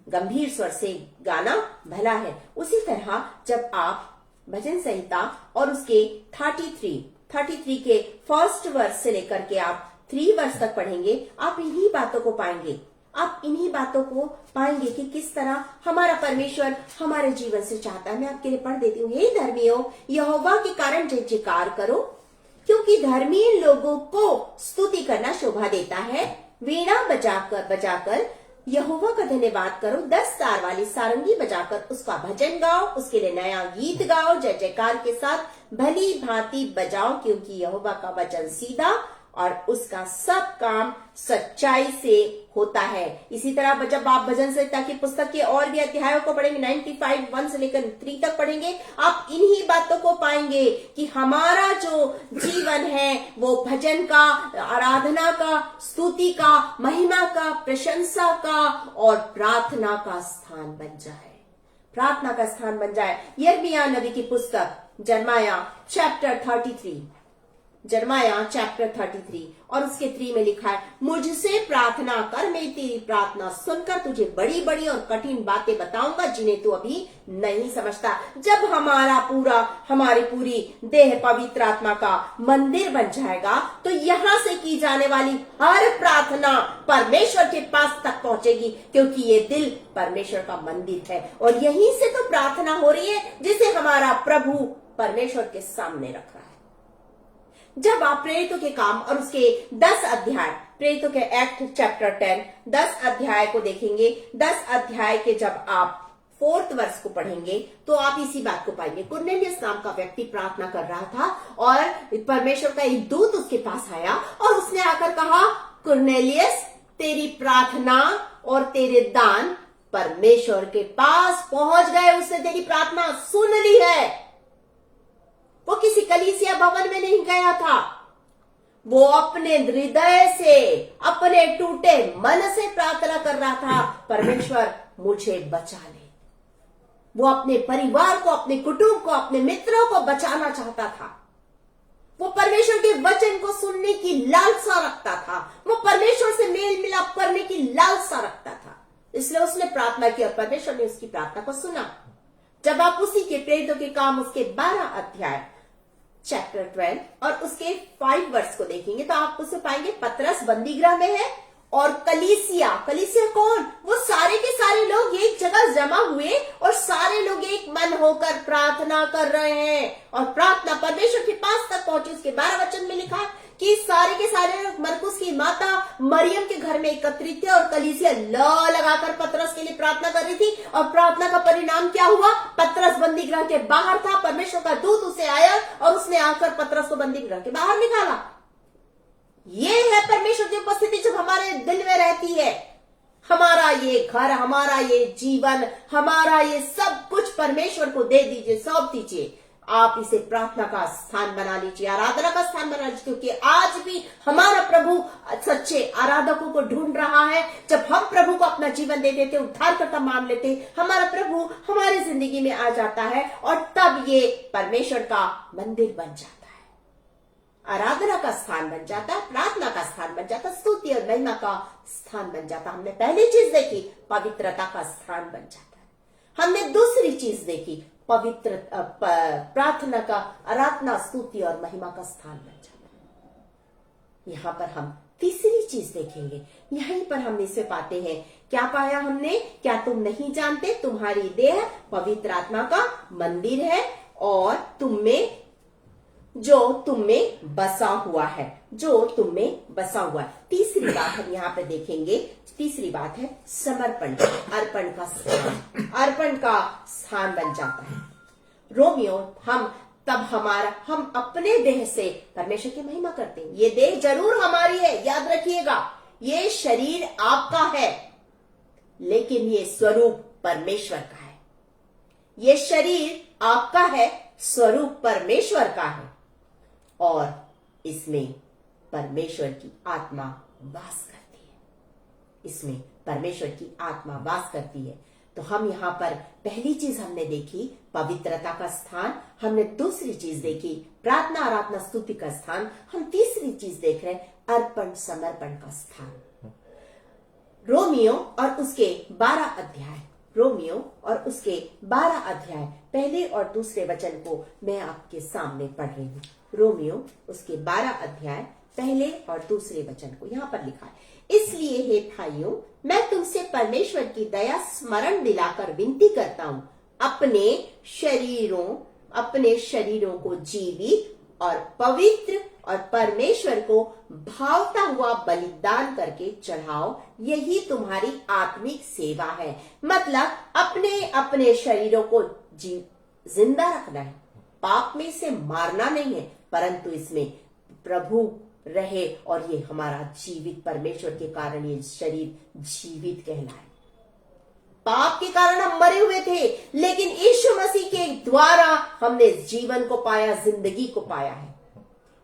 गंभीर स्वर से गाना भला है। उसी तरह जब आप भजन संहिता और उसके 33 के फर्स्ट वर्स से लेकर के आप 3 वर्ष तक पढ़ेंगे, आप इन्हीं बातों को पाएंगे। आप इन्हीं बातों को पाएंगे कि किस तरह हमारा परमेश्वर हमारे जीवन से चाहता है। मैं आपके लिए पढ़ देती हूँ। हे धर्मियों, यहोवा के कारण जय जयकार करो, क्योंकि धर्मी लोगों को स्तुति करना शोभा देता है। वीणा बजाकर यहोवा का धन्यवाद करो, 10 तार वाली सारंगी बजाकर उसका भजन गाओ, उसके लिए नया गीत गाओ, जय जयकार के साथ भली भांति बजाओ, क्योंकि यहोवा का वचन सीधा और उसका सब काम सच्चाई से होता है। इसी तरह जब आप भजन संहिता की पुस्तक के और भी अध्यायों को पढ़ेंगे, 95 1 से लेकर 3 तक पढ़ेंगे, आप इन्हीं बातों को पाएंगे कि हमारा जो जीवन है वो भजन का, आराधना का, स्तुति का, महिमा का, प्रशंसा का और प्रार्थना का स्थान बन जाए। प्रार्थना का स्थान बन जाए। यिर्मयाह नबी की पुस्तक जर्माया चैप्टर 33 और उसके 3 में लिखा है, मुझसे प्रार्थना कर, मैं तेरी प्रार्थना सुनकर तुझे बड़ी बड़ी और कठिन बातें बताऊंगा जिन्हें तू अभी नहीं समझता। जब हमारी पूरी देह पवित्र आत्मा का मंदिर बन जाएगा, तो यहां से की जाने वाली हर प्रार्थना परमेश्वर के पास तक पहुंचेगी, क्योंकि ये दिल परमेश्वर का मंदिर है और यहीं से तो प्रार्थना हो रही है जिसे हमारा प्रभु परमेश्वर के सामने रख रहा है। जब आप प्रेरितों के काम और उसके 10 अध्याय, प्रेरितों के एक्ट चैप्टर 10, 10 अध्याय को देखेंगे, 10 अध्याय के जब आप 4th वर्ष को पढ़ेंगे तो आप इसी बात को पाएंगे। कुरनेलियस नाम का व्यक्ति प्रार्थना कर रहा था और परमेश्वर का एक दूत उसके पास आया और उसने आकर कहा, कुरनेलियस, तेरी प्रार्थना और तेरे दान परमेश्वर के पास पहुंच गए, उसने तेरी प्रार्थना सुन ली है। वो किसी कलीसिया भवन में नहीं गया था, वो अपने हृदय से, अपने टूटे मन से प्रार्थना कर रहा था, परमेश्वर मुझे बचा ले। वो अपने परिवार को, अपने कुटुंब को, अपने मित्रों को बचाना चाहता था। वो परमेश्वर के वचन को सुनने की लालसा रखता था, वो परमेश्वर से मेल मिलाप करने की लालसा रखता था, इसलिए उसने प्रार्थना की और परमेश्वर ने उसकी प्रार्थना को सुना। जब आप उसी के प्रेरितों के काम उसके 12 अध्याय चैप्टर 12 और उसके 5 वर्ष को देखेंगे तो आप उसे पाएंगे, पतरस बंदीगृह में है और कलीसिया कौन? वो सारे के सारे लोग एक जगह जमा हुए और सारे लोग एक मन होकर प्रार्थना कर रहे हैं और प्रार्थना परमेश्वर के पास तक पहुंची। उसके 12 वचन में लिखा कि सारे के सारे लोग मरकुस की माता मरियम के घर में एकत्रित थे और कलीसिया लगाकर पतरस के लिए प्रार्थना कर रही थी। और प्रार्थना का परिणाम क्या हुआ? पतरस बंदीगृह के बाहर था, परमेश्वर का दूत उसे आया और उसने आकर पतरस को बंदीगृह के बाहर निकाला। ये है परमेश्वर की उपस्थिति जब हमारे दिल में रहती है। हमारा ये घर, हमारा ये जीवन, हमारा ये सब कुछ परमेश्वर को दे दीजिए, सौंप दीजिए। आप इसे प्रार्थना का स्थान बना लीजिए, आराधना का स्थान बना लीजिए, क्योंकि आज भी हमारा प्रभु सच्चे आराधकों को ढूंढ रहा है। जब हम प्रभु को अपना जीवन दे देते, उद्धारकर्ता मान लेते, हमारा प्रभु हमारी जिंदगी में आ जाता है और तब ये परमेश्वर का मंदिर बन जाता है, आराधना का स्थान बन जाता है, प्रार्थना का स्थान बन जाता है, स्तुति और महिमा का स्थान बन जाता है। हमने पहली चीज देखी, पवित्रता का स्थान बन जाता है। हमने दूसरी चीज देखी, पवित्र प्रार्थना का, आराधना, स्तुति और महिमा का स्थान बन जाता है। यहां पर हम तीसरी चीज देखेंगे। यहीं पर हम इसे पाते हैं, क्या पाया हमने? क्या तुम नहीं जानते तुम्हारी देह पवित्र आत्मा का मंदिर है और तुम में बसा हुआ है, जो तुम में बसा हुआ है। तीसरी बात हम यहाँ पे देखेंगे, तीसरी बात है समर्पण, अर्पण का स्थान, अर्पण का स्थान बन जाता है। रोमियो, हम अपने देह से परमेश्वर की महिमा करते हैं। ये देह जरूर हमारी है, याद रखिएगा, ये शरीर आपका है, लेकिन ये स्वरूप परमेश्वर का है। ये शरीर आपका है, स्वरूप परमेश्वर का है और इसमें परमेश्वर की आत्मा वास करती है। इसमें परमेश्वर की आत्मा वास करती है। तो हम यहाँ पर पहली चीज हमने देखी पवित्रता का स्थान, हमने दूसरी चीज देखी प्रार्थना, आराधना, स्तुति का स्थान, हम तीसरी चीज देख रहे हैं अर्पण, समर्पण का स्थान। रोमियो और उसके 12 अध्याय, रोमियो और उसके 12 अध्याय पहले और दूसरे वचन को मैं आपके सामने पढ़ रही हूँ। रोमियो उसके 12 अध्याय पहले और दूसरे वचन को यहाँ पर लिखा है, इसलिए हे भाइयों, मैं तुमसे परमेश्वर की दया स्मरण दिलाकर विनती करता हूँ, अपने शरीरों को जीवित और पवित्र और परमेश्वर को भावता हुआ बलिदान करके चढ़ाओ, यही तुम्हारी आत्मिक सेवा है। मतलब अपने शरीरों को जिंदा रखना है, पाप में से मारना नहीं है, परंतु इसमें प्रभु रहे और ये हमारा जीवित, परमेश्वर के कारण ये शरीर जीवित कहलाए। पाप के कारण हम मरे हुए थे, लेकिन यीशु मसीह के द्वारा हमने जीवन को पाया, जिंदगी को पाया है।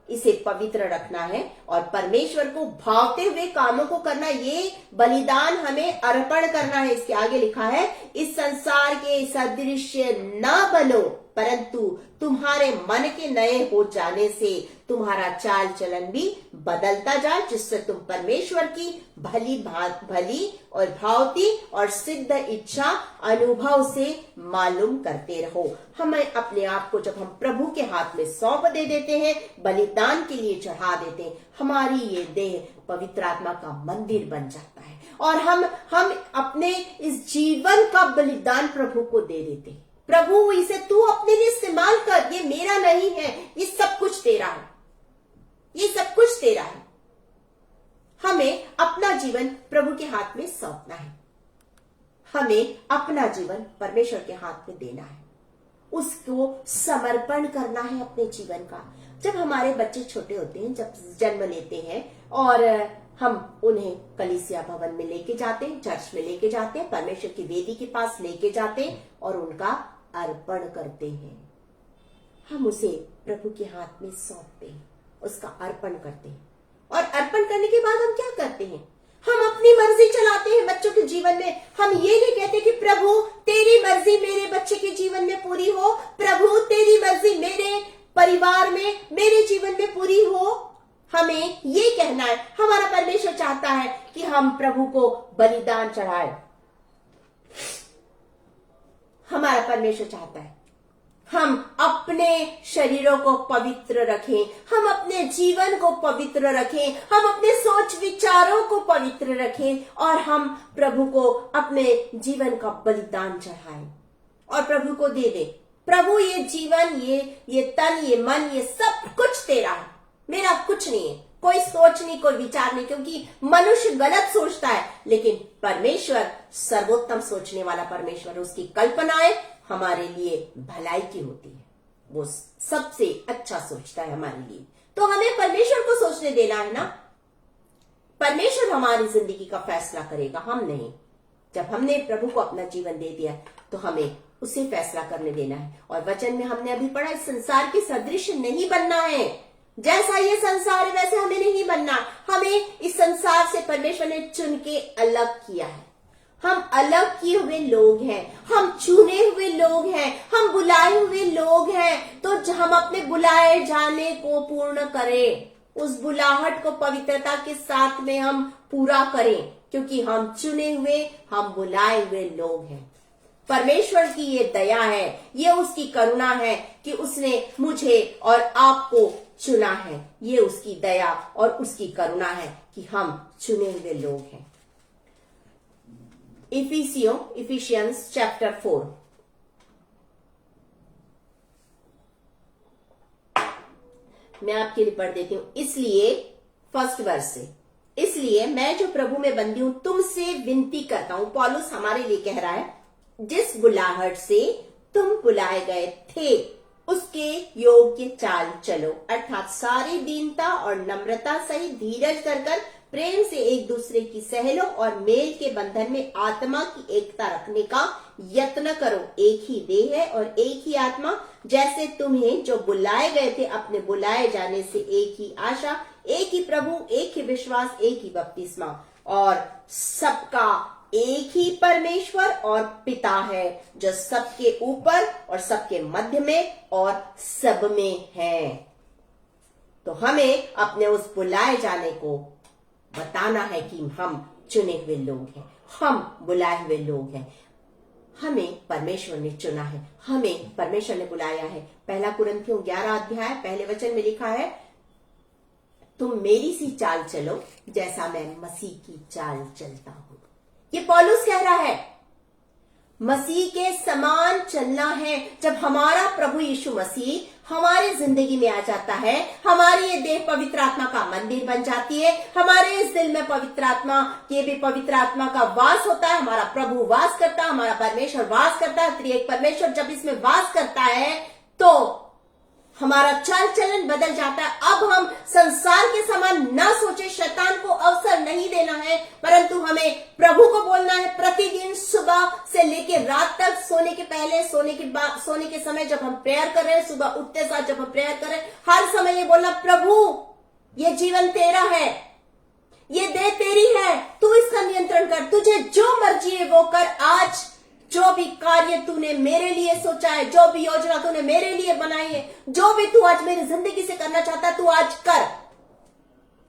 इसे पवित्र रखना है और परमेश्वर को भावते हुए कामों को करना, ये बलिदान हमें अर्पण करना है। इसके आगे लिखा है, इस संसार के सदृश्य न बनो, परंतु तुम्हारे मन के नए हो जाने से तुम्हारा चाल चलन भी बदलता जाए, जिससे तुम परमेश्वर की भली और भावती और सिद्ध इच्छा अनुभव से मालूम करते रहो। हमें अपने आप को जब हम प्रभु के हाथ में सौंप दे देते हैं, बलिदान के लिए चढ़ा देते हैं, हमारी ये देह पवित्र आत्मा का मंदिर बन जाता है और हम अपने इस जीवन का बलिदान प्रभु को दे देते हैं। प्रभु, इसे तू अपने लिए इस्तेमाल कर, ये मेरा नहीं है, ये सब कुछ तेरा है। ये सब कुछ तेरा है। हमें अपना जीवन प्रभु के हाथ में सौंपना है, हमें अपना जीवन परमेश्वर के हाथ में देना है, उसको समर्पण करना है अपने जीवन का। जब हमारे बच्चे छोटे होते हैं, जब जन्म लेते हैं और हम उन्हें कलीसिया भवन में लेके जाते हैं, चर्च में लेके जाते हैं, परमेश्वर की वेदी के पास लेके जाते हैं और उनका अर्पण करते हैं। हम उसे प्रभु के हाथ में सौंपते हैं, उसका अर्पण करते हैं। और अर्पण करने के बाद हम क्या करते हैं? हम अपनी मर्जी चलाते हैं बच्चों के जीवन में। हम ये नहीं कहते कि प्रभु तेरी मर्जी मेरे बच्चे के जीवन में पूरी हो, प्रभु तेरी मर्जी मेरे परिवार में, मेरे जीवन में पूरी हो। हमें ये कहना है, हमारा परमेश्वर चाहता है कि हम प्रभु को बलिदान चढ़ाएं। हमारा परमेश्वर चाहता है हम अपने शरीरों को पवित्र रखें, हम अपने जीवन को पवित्र रखें, हम अपने सोच विचारों को पवित्र रखें और हम प्रभु को अपने जीवन का बलिदान चढ़ाएं और प्रभु को दे दें। प्रभु ये जीवन, ये तन, ये मन, ये सब कुछ तेरा है, मेरा कुछ नहीं है। कोई सोच नहीं, कोई विचार नहीं, क्योंकि मनुष्य गलत सोचता है, लेकिन परमेश्वर सर्वोत्तम सोचने वाला परमेश्वर, उसकी कल्पनाएं हमारे लिए भलाई की होती है, वो सबसे अच्छा सोचता है हमारे लिए। तो हमें परमेश्वर को सोचने देना है ना। परमेश्वर हमारी जिंदगी का फैसला करेगा, हम नहीं। जब हमने प्रभु को अपना जीवन दे दिया तो हमें उसे फैसला करने देना है। और वचन में हमने अभी पढ़ा, इस संसार के सदृश नहीं बनना है। जैसा ये संसार है वैसे हमें नहीं बनना। हमें इस संसार से परमेश्वर ने चुन के अलग किया है। हम अलग किए हुए लोग हैं, हम चुने हुए लोग हैं, हम बुलाए हुए लोग हैं। तो हम अपने बुलाए जाने को पूर्ण करें, उस बुलाहट को पवित्रता के साथ में हम पूरा करें, क्योंकि हम चुने हुए, हम बुलाए हुए लोग हैं। परमेश्वर की ये दया है, ये उसकी करुणा है कि उसने मुझे और आपको चुना है। ये उसकी दया और उसकी करुणा है कि हम चुने हुए लोग हैं। इफिशियंस चैप्टर 4, मैं आपके लिए पढ़ देती हूं। इसलिए फर्स्ट वर्स से, इसलिए मैं जो प्रभु में बंदी हूं तुमसे विनती करता हूं। पौलुस हमारे लिए कह रहा है, जिस बुलाहट से तुम बुलाए गए थे उसके योग्य चाल चलो, अर्थात सारी दीनता और नम्रता सहित धीरज कर प्रेम से एक दूसरे की सह लो और मेल के बंधन में आत्मा की एकता रखने का यत्न करो। एक ही देह है और एक ही आत्मा, जैसे तुम्हें जो बुलाए गए थे अपने बुलाए जाने से एक ही आशा, एक ही प्रभु, एक ही विश्वास, एक ही बपतिस्मा, और सबका एक ही परमेश्वर और पिता है, जो सबके ऊपर और सबके मध्य में और सब में है। तो हमें अपने उस बुलाए जाने को बताना है कि हम चुने हुए लोग हैं, हम बुलाए हुए लोग हैं। हमें परमेश्वर ने चुना है, हमें परमेश्वर ने बुलाया है। 1 कुरिन्थियों 11 अध्याय पहले वचन में लिखा है, तुम मेरी सी चाल चलो जैसा मैं मसीह की चाल चलता हूं। ये पौलुस कह रहा है, मसीह के समान चलना है। जब हमारा प्रभु यीशु मसीह हमारी जिंदगी में आ जाता है, हमारी ये देह पवित्र आत्मा का मंदिर बन जाती है, हमारे इस दिल में पवित्र आत्मा, ये भी पवित्र आत्मा का वास होता है। हमारा प्रभु वास करता है, हमारा परमेश्वर वास करता है, त्रिएक परमेश्वर जब इसमें वास करता है तो हमारा चाल चलन बदल जाता है। अब हम संसार के समान ना सोचे, शैतान को अवसर नहीं देना है, परंतु हमें प्रभु को बोलना है प्रतिदिन सुबह से लेकर रात तक, सोने के पहले, सोने के बाद, सोने के समय जब हम प्रेयर कर रहे हैं, सुबह उठते साथ जब हम प्रेयर कर रहे हैं, हर समय ये बोलना, प्रभु ये जीवन तेरा है, ये देह तेरी है, तू इसका नियंत्रण कर, तुझे जो मर्जी है वो कर। आज जो भी कार्य तूने मेरे लिए सोचा है, जो भी योजना तूने मेरे लिए बनाई है, जो भी तू आज मेरी जिंदगी से करना चाहता है, तू आज कर,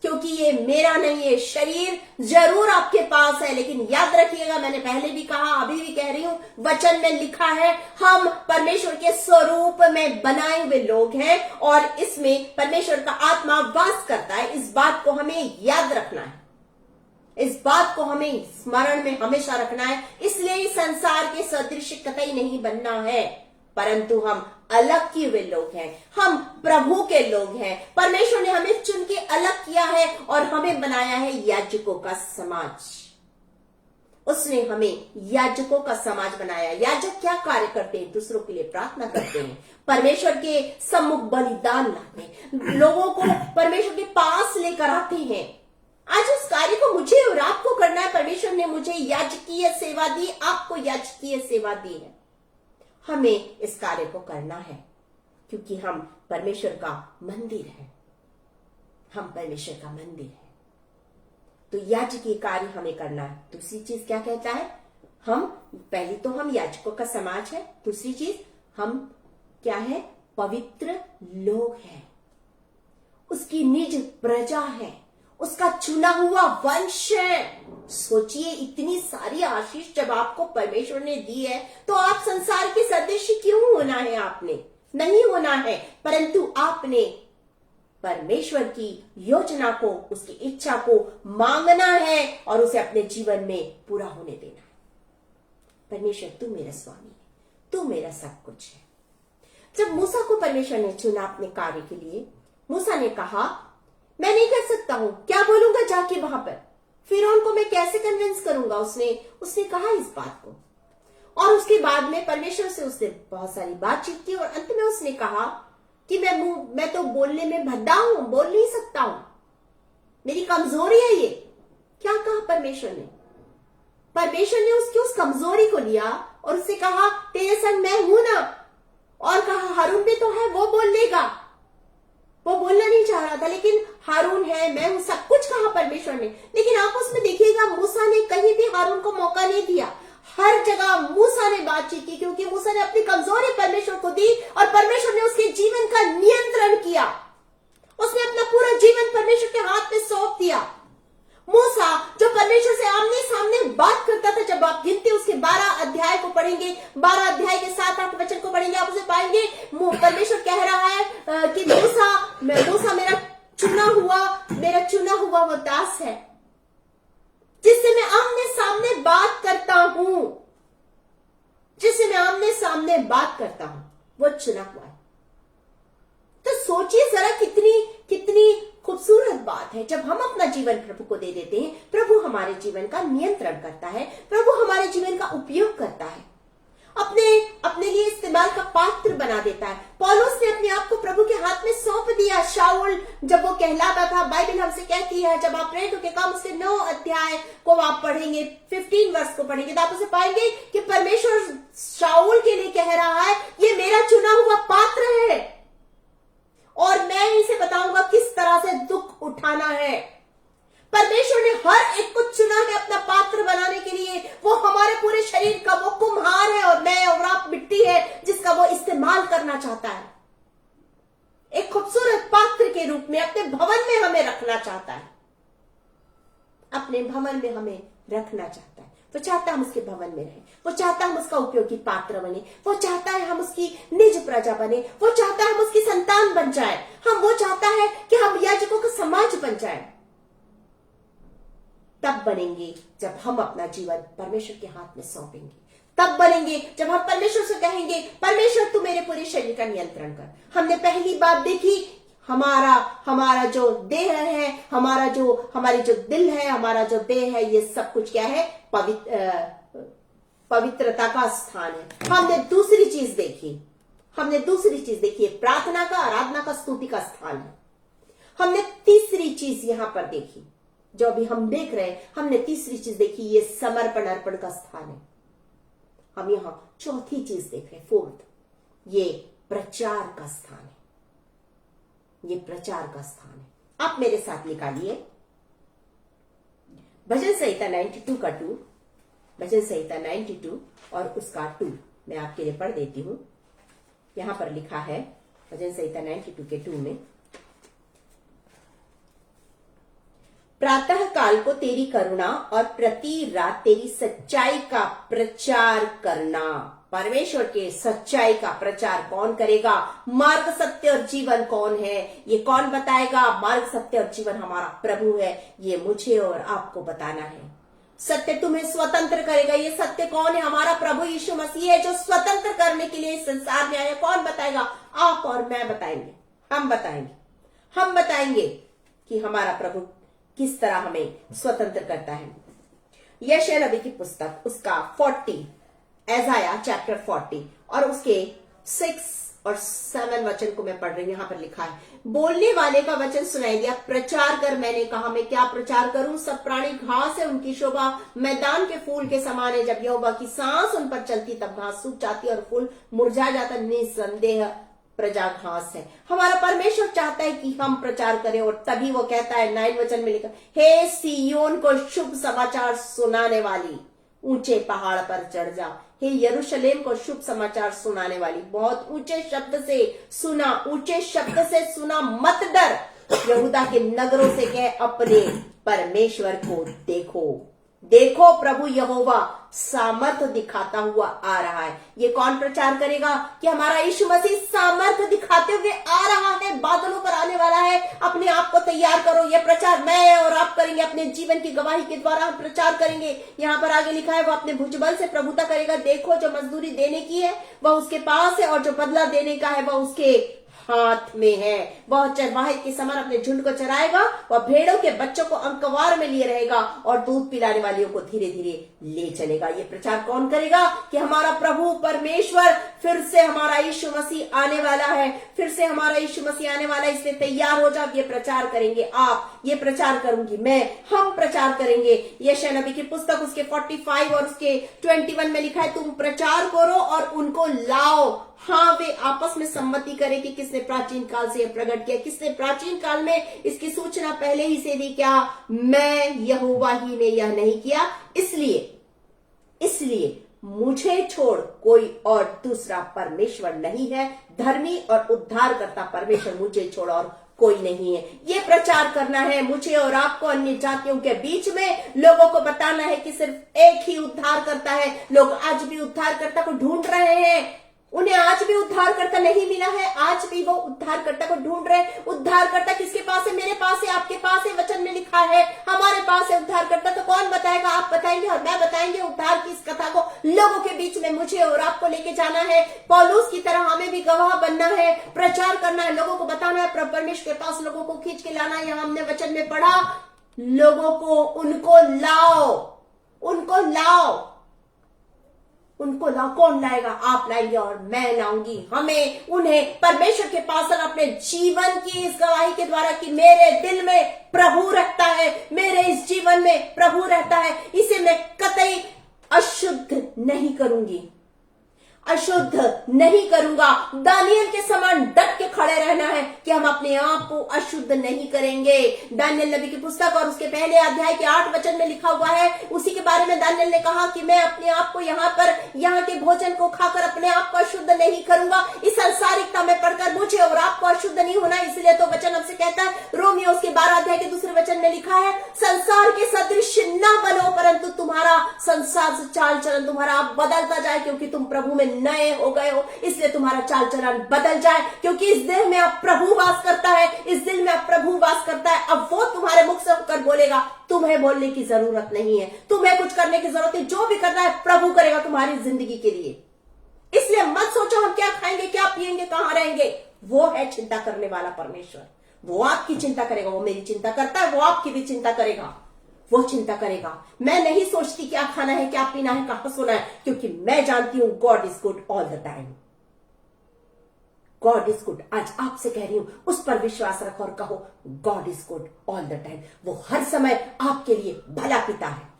क्योंकि ये मेरा नहीं है। शरीर जरूर आपके पास है, लेकिन याद रखिएगा, मैंने पहले भी कहा, अभी भी कह रही हूं, वचन में लिखा है हम परमेश्वर के स्वरूप में बनाए हुए लोग हैं और इसमें परमेश्वर का आत्मा वास करता है। इस बात को हमें याद रखना है, इस बात को हमें स्मरण में हमेशा रखना है। इसलिए इस संसार के सदृश कतई नहीं बनना है, परंतु हम अलग किए हुए लोग हैं, हम प्रभु के लोग हैं। परमेश्वर ने हमें चुन के अलग किया है और हमें बनाया है याजकों का समाज। उसने हमें याजकों का समाज बनाया। याजक क्या कार्य करते हैं? दूसरों के लिए प्रार्थना करते हैं, परमेश्वर के सम्मुख बलिदान लाते हैं, लोगों को परमेश्वर के पास लेकर आते हैं। आज उस कार्य को मुझे और आपको करना है। परमेश्वर ने मुझे याजकीय सेवा दी, आपको याजकीय सेवा दी है। हमें इस कार्य को करना है क्योंकि हम परमेश्वर का मंदिर है। हम परमेश्वर का मंदिर है, तो याजकीय कार्य हमें करना है। दूसरी चीज क्या कहता है? पहली तो हम याजकों का समाज है, दूसरी चीज हम क्या है? पवित्र लोग हैं, उसकी निज प्रजा है, उसका चुना हुआ वंश है। सोचिए, इतनी सारी आशीष जब आपको परमेश्वर ने दी है तो आप संसार के सदस्य क्यों होना है? आपने नहीं होना है, परंतु आपने परमेश्वर की योजना को, उसकी इच्छा को मांगना है और उसे अपने जीवन में पूरा होने देना है। परमेश्वर, तू मेरा स्वामी है, तू मेरा सब कुछ है। जब मूसा को परमेश्वर ने चुना अपने कार्य के लिए, मूसा ने कहा मैं नहीं कर सकता हूं, क्या बोलूंगा जाके वहां पर, फिरौन को मैं कैसे कन्विंस करूंगा? उसने कहा इस बात को, और उसके बाद में परमेश्वर से उसने बहुत सारी बातचीत की और अंत में उसने कहा कि मैं तो बोलने में भद्दा हूं, बोल नहीं सकता हूं, मेरी कमजोरी है ये। क्या कहा परमेश्वर ने? परमेश्वर ने उसकी उस कमजोरी को लिया और उससे कहा तेरे संग मैं हूं ना, और कहा हारून भी तो है, वो बोल लेगा। वो बोलना नहीं चाह रहा था, लेकिन हारून है, मैं हूं, सब कुछ कहा परमेश्वर ने। लेकिन आप उसमें देखिएगा, मूसा ने कहीं भी हारून को मौका नहीं दिया। हर जगह मूसा ने बातचीत की, क्योंकि मूसा ने अपनी कमजोरी परमेश्वर को दी और परमेश्वर ने उसके जीवन का नियंत्रण किया। उसने अपना पूरा जीवन परमेश्वर के हाथ में सौंप दिया। मूसा जो परमेश्वर से आमने सामने बात करता था, जब आप गिनते उसके 12 अध्याय को पढ़ेंगे, 12 अध्याय के 7-8 वचन को पढ़ेंगे, आप उसे पाएंगे परमेश्वर कह रहा है कि मूसा मेरा चुना हुआ वो दास है जिससे मैं आमने सामने बात करता हूं, वो चुना हुआ है। तो सोचिए जरा, कितनी खूबसूरत बात है। जब हम अपना जीवन प्रभु को दे देते हैं, प्रभु हमारे जीवन का नियंत्रण करता है, प्रभु हमारे जीवन का उपयोग करता है, अपने लिए इस्तेमाल का पात्र बना देता है। पौलुस ने अपने आप को प्रभु के हाथ में सौंप दिया। शाऊल जब वो कहलाता था, बाइबल हमसे कहती है, जब आप प्रेरितों के काम उसके 9 अध्याय को आप पढ़ेंगे, 15 वर्ष को पढ़ेंगे, तो आप उसे पाएंगे कि परमेश्वर शाऊल के लिए कह रहा है ये मेरा चुना हुआ पात्र है और मैं इसे बताऊंगा किस तरह से दुख उठाना है। परमेश्वर ने हर एक को चुना है अपना पात्र बनाने के लिए। वो हमारे पूरे शरीर का वो कुम्हार है और मैं और आप मिट्टी है जिसका वो इस्तेमाल करना चाहता है। एक खूबसूरत पात्र के रूप में अपने भवन में हमें रखना चाहता है, अपने भवन में हमें रखना चाहता है। वो चाहता है हम उसके भवन में रहें, वो चाहता है हम उसका उपयोगी पात्र बने, वो चाहता है हम उसकी निज प्रजा बने, वो चाहता है हम उसकी संतान बन जाए, वो चाहता है कि हम याजकों का समाज बन जाए। तब बनेंगे जब हम अपना जीवन परमेश्वर के हाथ में सौंपेंगे, तब बनेंगे जब हम परमेश्वर से कहेंगे परमेश्वर तू मेरे पूरे शरीर का नियंत्रण कर। हमने पहली बात देखी, हमारा जो देह है, हमारी जो दिल है, हमारा जो देह है, ये सब कुछ क्या है? पवित्रता का स्थान है। हमने दूसरी चीज देखी, प्रार्थना का, आराधना का, स्तुति का स्थान है। हमने तीसरी चीज यहां पर देखी, जो अभी हम देख रहे हैं, हमने तीसरी चीज देखी, ये समर्पण अर्पण का स्थान है। हम यहां चौथी चीज देख रहे हैं, फोर्थ, ये प्रचार का स्थान है। आप मेरे साथ निकालिए भजन संहिता 92 का 2, भजन संहिता 92 और उसका 2 मैं आपके लिए पढ़ देती हूं। यहां पर लिखा है भजन संहिता 92 के 2 में, प्रातः काल को तेरी करुणा और प्रति रात तेरी सच्चाई का प्रचार करना। परमेश्वर के सच्चाई का प्रचार कौन करेगा? मार्ग, सत्य और जीवन कौन है? ये कौन बताएगा? मार्ग, सत्य और जीवन हमारा प्रभु है। ये मुझे और आपको बताना है। सत्य तुम्हें स्वतंत्र करेगा। ये सत्य कौन है? हमारा प्रभु यीशु मसीह है, जो स्वतंत्र करने के लिए इस संसार में आया। कौन बताएगा? आप और मैं बताएंगे। हम बताएंगे कि हमारा प्रभु किस तरह हमें स्वतंत्र करता है। यशायाह नबी की पुस्तक उसका 40, एजाया चैप्टर 40 और उसके 6 और 7 वचन को मैं पढ़ रही हूं। यहां पर लिखा है, बोलने वाले का वचन सुनाई दिया, प्रचार कर। मैंने कहा, मैं क्या प्रचार करूं? सब प्राणी घास है, उनकी शोभा मैदान के फूल के समान है। जब यहोवा की सांस उन पर चलती तब घास सूख जाती और फूल मुरझा जाता। निसंदेह प्रजा घास है। हमारा परमेश्वर चाहता है कि हम प्रचार करें, और तभी वो कहता है 9 वचन में लिखा, हे सिय्योन को शुभ समाचार सुनाने वाली, ऊंचे पहाड़ पर चढ़ जा। हे यरूशलेम को शुभ समाचार सुनाने वाली, बहुत ऊंचे शब्द से सुना, मत डर। यहूदा के नगरों से कह, अपने परमेश्वर को देखो प्रभु यहोवा सामर्थ दिखाता हुआ आ रहा है। ये कौन प्रचार करेगा? कि हमारा यीशु मसीह सामर्थ दिखाते हुए आ रहा है, बादलों पर आने वाला है। अपने आप को तैयार करो। ये प्रचार मैं और आप करेंगे, अपने जीवन की गवाही के द्वारा हम प्रचार करेंगे। यहाँ पर आगे लिखा है, वो अपने भुजबल से प्रभुता करेगा। देखो, जो मजदूरी देने की है वह उसके पास है, और जो बदला देने का है वह उसके हाथ में है। वह चरवाहे के समान अपने झुंड को चराएगा। वह भेड़ों के बच्चों को अंकवार में लिए रहेगा और दूध पिलाने वालियों को धीरे धीरे ले चलेगा। ये प्रचार कौन करेगा? कि हमारा प्रभु परमेश्वर, फिर से हमारा यीशु मसीह आने वाला है, इसलिए तैयार हो जाओ। ये प्रचार करेंगे आप, ये प्रचार करूंगी मैं, हम प्रचार करेंगे। यशायाह नबी की पुस्तक उसके 45 और उसके 21 में लिखा है, तुम प्रचार करो और उनको लाओ। हाँ, वे आपस में सम्मति करें कि किसने प्राचीन काल से प्रकट किया, किसने प्राचीन काल में इसकी सूचना पहले ही से दी। क्या मैं यहोवा ही ने यह नहीं किया? इसलिए मुझे छोड़ कोई और दूसरा परमेश्वर नहीं है। धर्मी और उद्धार करता परमेश्वर मुझे छोड़ और कोई नहीं है। ये प्रचार करना है मुझे और आपको, अन्य जातियों के बीच में लोगों को बताना है कि सिर्फ एक ही उद्धार करता है। लोग आज भी उद्धारकर्ता को ढूंढ रहे हैं, उन्हें आज भी उद्धारकर्ता नहीं मिला है। आज भी वो उद्धारकर्ता को ढूंढ रहे हैं। उद्धारकर्ता किसके पास है? मेरे पास है, आपके पास है। वचन में लिखा है हमारे पास है उद्धारकर्ता। तो कौन बताएगा? आप बताएंगे और मैं बताएंगे। उद्धार की इस कथा को लोगों के बीच में मुझे और आपको लेके जाना है। पौलुस की तरह हमें भी गवाह बनना है, प्रचार करना है, लोगों को बताना है। परमेश्वर के पास लोगों को खींच के लाना है। यहाँ हमने वचन में पढ़ा, लोगों को उनको लाओ। कौन लाएगा? आप लाएंगे और मैं लाऊंगी। हमें उन्हें परमेश्वर के पास अपने जीवन की इस गवाही के द्वारा कि मेरे दिल में प्रभु रहता है, मेरे इस जीवन में प्रभु रहता है, इसे मैं कतई अशुद्ध नहीं करूंगा। दानियल के समान डट के खड़े रहना है कि हम अपने आप को अशुद्ध नहीं करेंगे। दानियल नबी की पुस्तक और उसके पहले अध्याय के 8 वचन में लिखा हुआ है, उसी के बारे में दानियल ने कहा कि मैं अपने आप को यहाँ के भोजन को खाकर अपने आप को अशुद्ध नहीं करूंगा। इस सांसारिकता में पढ़कर मुझे और आपको अशुद्ध नहीं होना। इसलिए तो वचन हमसे कहता है, रोमियो उसके 12 अध्याय के 2 वचन में लिखा है, संसार के सदृश न बनो, परंतु तुम्हारा संसार से चाल चलन तुम्हारा बदलता जाए, क्योंकि तुम प्रभु में नए हो गए हो। इसलिए तुम्हारा चाल चलन बदल जाए, क्योंकि इस दिल में अब प्रभु वास करता है। अब वो तुम्हारे मुख से होकर बोलेगा। तुम्हें बोलने की जरूरत नहीं है, तुम्हें कुछ करने की जरूरत है। जो भी करना है प्रभु करेगा तुम्हारी जिंदगी के लिए। इसलिए मत सोचो हम क्या खाएंगे, क्या पिएंगे, कहां रहेंगे। वो है चिंता करने वाला परमेश्वर। वो आपकी चिंता करेगा, वो मेरी चिंता करता है, वो आपकी भी चिंता करेगा। मैं नहीं सोचती क्या खाना है, क्या पीना है, कहां सोना है, क्योंकि मैं जानती हूं God is good all the time. God is good. आज आपसे कह रही हूं, उस पर विश्वास रखो और कहो God is good all the time. वो हर समय आपके लिए भला पिता है।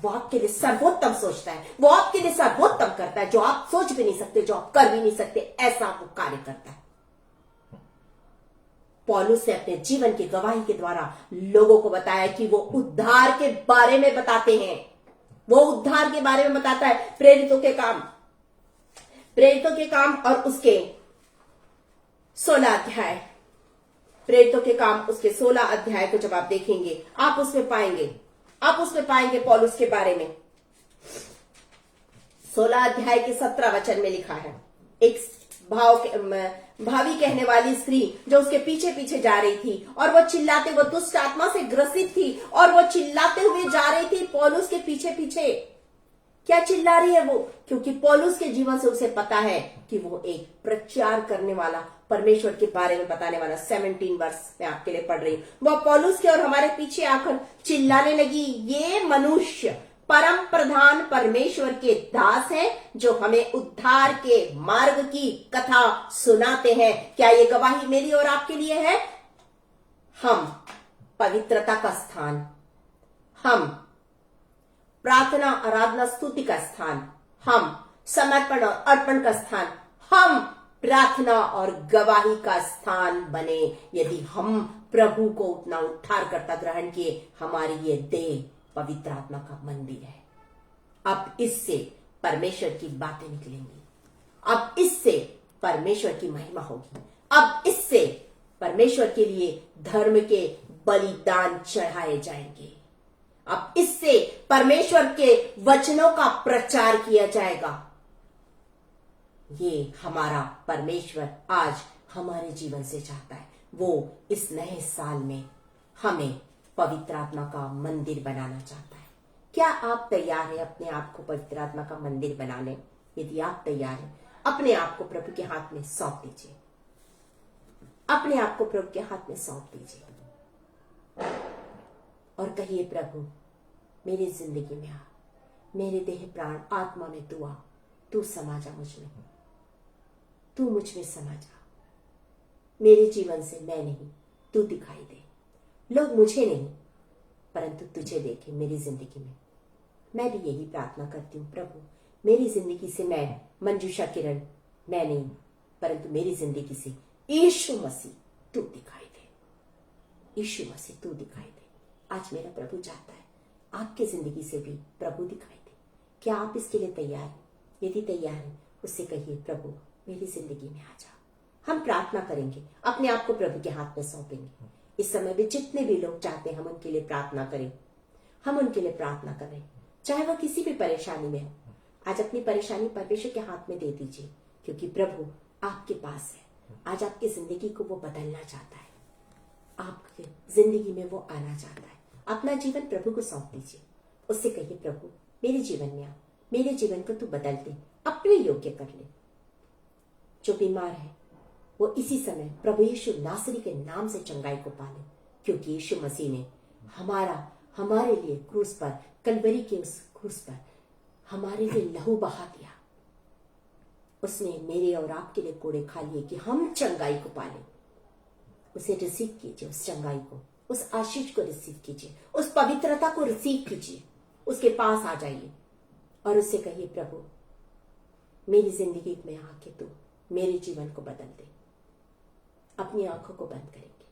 वो आपके लिए सर्वोत्तम सोचता है, वो आपके लिए सर्वोत्तम करता है। जो आप सोच भी नहीं सकते, जो आप कर भी नहीं सकते, ऐसा वो कार्य करता है। पौलुस ने अपने जीवन की गवाही के द्वारा लोगों को बताया कि वो उद्धार के बारे में बताते हैं। वो उद्धार के बारे में बताता है। प्रेरितों के काम और उसके 16 अध्याय, प्रेरितों के काम उसके 16 अध्याय को जब आप देखेंगे, आप उसमें पाएंगे पौलुस के बारे में। 16 अध्याय के 17 वचन में लिखा है, एक भावी कहने वाली स्त्री जो उसके पीछे पीछे जा रही थी, और वो चिल्लाते, वो दुष्ट आत्मा से ग्रसित थी और वो चिल्लाते हुए जा रही थी पौलुस के पीछे पीछे। क्या चिल्ला रही है वो? क्योंकि पौलुस के जीवन से उसे पता है कि वो एक प्रचार करने वाला, परमेश्वर के बारे में बताने वाला। 17 वर्ष मैं आपके लिए पढ़ रही हूं। वो पौलुस के और हमारे पीछे आकर चिल्लाने लगी, ये मनुष्य परम प्रधान परमेश्वर के दास हैं जो हमें उद्धार के मार्ग की कथा सुनाते हैं। क्या ये गवाही मेरी और आपके लिए है? हम पवित्रता का स्थान, हम प्रार्थना, आराधना, स्तुति का स्थान, हम समर्पण और अर्पण का स्थान, हम प्रार्थना और गवाही का स्थान बने यदि हम प्रभु को उतना उद्धार करता ग्रहण किए। हमारी ये देह पवित्र आत्मा का मंदिर है। अब इससे परमेश्वर की बातें निकलेंगी, अब इससे परमेश्वर की महिमा होगी, अब इससे परमेश्वर के लिए धर्म के बलिदान चढ़ाए जाएंगे, अब इससे परमेश्वर के वचनों का प्रचार किया जाएगा। ये हमारा परमेश्वर आज हमारे जीवन से चाहता है। वो इस नए साल में हमें पवित्र आत्मा का मंदिर बनाना चाहता है। क्या आप तैयार हैं अपने आप को पवित्र आत्मा का मंदिर बनाने? यदि आप तैयार हैं, अपने आप को प्रभु के हाथ में सौंप दीजिए, अपने आप को प्रभु के हाथ में सौंप दीजिए और कहिए, प्रभु मेरी जिंदगी में आ, मेरे देह प्राण आत्मा में तू आ, तू समा जा मुझ में, तू मुझ में समा जा। मेरे जीवन से मैं नहीं, तू दिखाई दे। लोग मुझे नहीं परंतु तुझे देखे मेरी जिंदगी में। मैं भी यही प्रार्थना करती हूँ, प्रभु मेरी जिंदगी से मैं मंजूषा किरण, मैं नहीं परंतु मेरी जिंदगी से यीशु मसीह तू दिखाई दे, यीशु मसीह तू दिखाई दे। आज मेरा प्रभु चाहता है आपकी जिंदगी से भी प्रभु दिखाई दे। क्या आप इसके लिए तैयार हैं? यदि तैयार हैं, उससे कहिए, प्रभु मेरी जिंदगी में आ जा। हम प्रार्थना करेंगे, अपने आप को प्रभु के हाथ में सौंपेंगे। इस समय भी जितने भी लोग चाहते हैं हम उनके लिए प्रार्थना करें, हम उनके लिए प्रार्थना कर रहे हैं, चाहे वह किसी भी परेशानी में हो। आज अपनी परेशानी परमेश्वर के हाथ में दे दीजिए, क्योंकि प्रभु आपके पास है। आज आपकी जिंदगी को वो बदलना चाहता है, आपकी जिंदगी में वो आना चाहता है। अपना जीवन प्रभु को सौंप दीजिए, उससे कहिए, प्रभु मेरे जीवन में आ, मेरे जीवन को तू बदल दे, अपने योग्य कर ले। जो बीमार है वो इसी समय प्रभु यीशु नासरी के नाम से चंगाई को पाले, क्योंकि यीशु मसीह ने हमारे लिए क्रूस पर, कलवरी के उस क्रूस पर हमारे लिए लहू बहा दिया। उसने मेरे और आपके लिए कोड़े खा लिए कि हम चंगाई को पाले। उसे रिसीव कीजिए, उस चंगाई को, उस आशीष को रिसीव कीजिए, उस पवित्रता को रिसीव कीजिए। उसके पास आ जाइए और उससे कहिए, प्रभु मेरी जिंदगी में आके तू मेरे जीवन को बदल दे। अपनी आंखों को बंद करेंगे,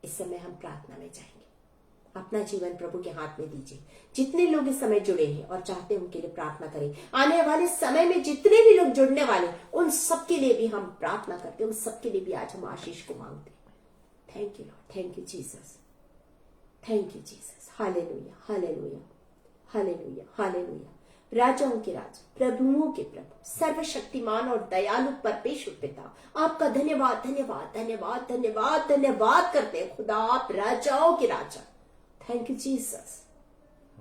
इस समय हम प्रार्थना में जाएंगे। अपना जीवन प्रभु के हाथ में दीजिए। जितने लोग इस समय जुड़े हैं और चाहते हैं उनके लिए प्रार्थना करें, आने वाले समय में जितने भी लोग जुड़ने वाले उन सबके लिए भी हम प्रार्थना करते हैं, उन सबके लिए भी आज हम आशीष को मांगते हैं। Thank you Lord, thank you Jesus, thank you Jesus. Hallelujah, hallelujah, hallelujah, hallelujah. राजाओं के राजा, प्रभुओं के प्रभु, सर्वशक्तिमान और दयालु परमेश्वर पिता, आपका धन्यवाद, धन्यवाद, धन्यवाद, धन्यवाद, धन्यवाद करते हैं खुदा, आप राजाओं के राजा। Thank you Jesus,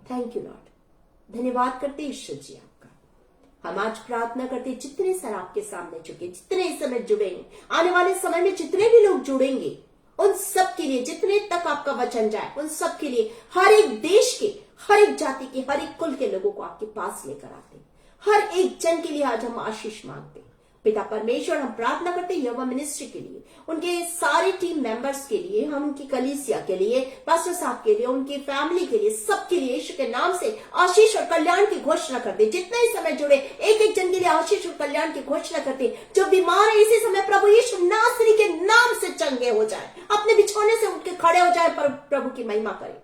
thank you lord. धन्यवाद करते ईश्वर जी आपका। हम आज प्रार्थना करते, जितने सर आपके सामने चुके, जितने इस समय जुड़े हैं, आने वाले समय में जितने भी लोग जुड़ेंगे, उन सब के लिए, जितने तक आपका वचन जाए, उन सब के लिए, हर एक देश के, हर एक जाति के, हर एक कुल के लोगों को आपके पास लेकर आते, हर एक जन के लिए आज हम आशीष मांगते। पिता परमेश्वर, हम प्रार्थना करते हैं यहोवा मिनिस्ट्री के लिए, उनके सारे टीम मेंबर्स के लिए, हम उनकी कलीसिया के लिए, पास्टर साहब के लिए, उनकी फैमिली के लिए, सबके लिए यीशु के नाम से आशीष और कल्याण की घोषणा करते। जितने इस समय जुड़े, एक एक जन के लिए आशीष और कल्याण की घोषणा करते। जो बीमार है इसी समय प्रभु यीशु नासरी के नाम से चंगे हो जाए, अपने बिछौने से उठ के खड़े हो जाए, पर प्रभु की महिमा करे।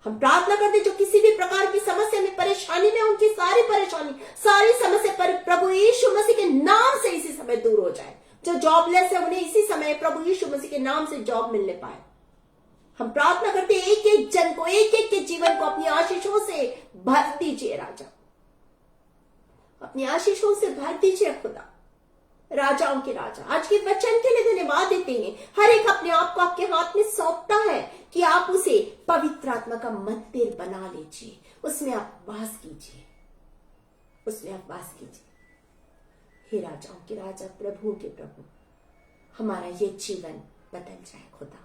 हम प्रार्थना करते जो किसी भी प्रकार की समस्या में, परेशानी में, उनकी सारी परेशानी, सारी समस्या पर प्रभु यीशु मसीह के नाम से इसी समय दूर हो जाए। जो जॉबलेस है उन्हें इसी समय प्रभु यीशु मसीह के नाम से जॉब मिलने पाए। हम प्रार्थना करते एक एक जन को, एक एक के जीवन को अपनी आशीषों से भर दीजिए राजा, अपनी आशीषों से भर दीजिए खुदा। राजाओं के राजा, आज के वचन के लिए धन्यवाद देते हैं। हर एक अपने आप को आपके हाथ में सौंपता है कि आप उसे पवित्र आत्मा का मंदिर बना लीजिए, उसमें आप वास कीजिए, उसमें आप वास कीजिए। हे राजाओं के राजा, प्रभु के प्रभु, हमारा ये जीवन बदल जाए खुदा,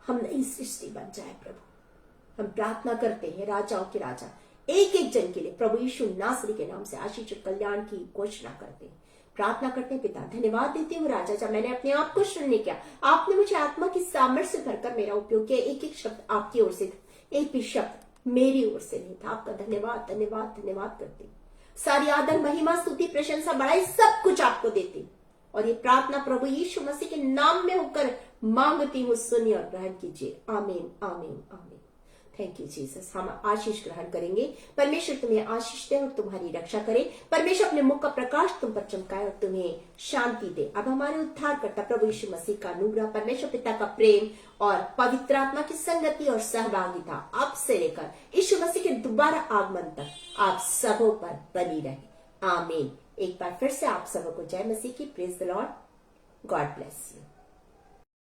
हम नई सृष्टि बन जाए प्रभु। हम प्रार्थना करते हैं राजाओं के राजा, एक एक जन के लिए प्रभु यीशु नासरी के नाम से आशीष और कल्याण की घोषणा करते हैं, प्रार्थना करते हैं। पिता, धन्यवाद देते हूँ राजा, जब मैंने अपने आप को शून्य किया, आपने मुझे आत्मा की सामर्थ्य से भरकर मेरा उपयोग किया। एक एक शब्द आपकी ओर से था, एक भी शब्द मेरी ओर से नहीं था। आपका धन्यवाद धन्यवाद धन्यवाद करते हैं। सारी आदर, महिमा, स्तुति, प्रशंसा, बड़ाई सब कुछ आपको देते हैं। और ये प्रार्थना प्रभु यीशु मसीह के नाम में होकर मांगती हूँ, सुनिए और ग्रहण कीजिए। आमीन आमीन आमीन। Thank you Jesus. हम आशीष ग्रहण करेंगे। परमेश्वर तुम्हें आशीष दे और तुम्हारी रक्षा करे। परमेश्वर अपने मुख का प्रकाश तुम पर चमकाए और तुम्हें शांति दे। अब हमारे उद्धारकर्ता प्रभु यीशु मसीह का अनुग्रह, परमेश्वर पिता का प्रेम और पवित्र आत्मा की संगति और सहभागिता अब से लेकर यीशु मसीह के दोबारा आगमन तक आप सबों पर बनी रहे। आमीन। एक बार फिर से आप सबों को जय मसीह की। Praise the Lord. God bless you.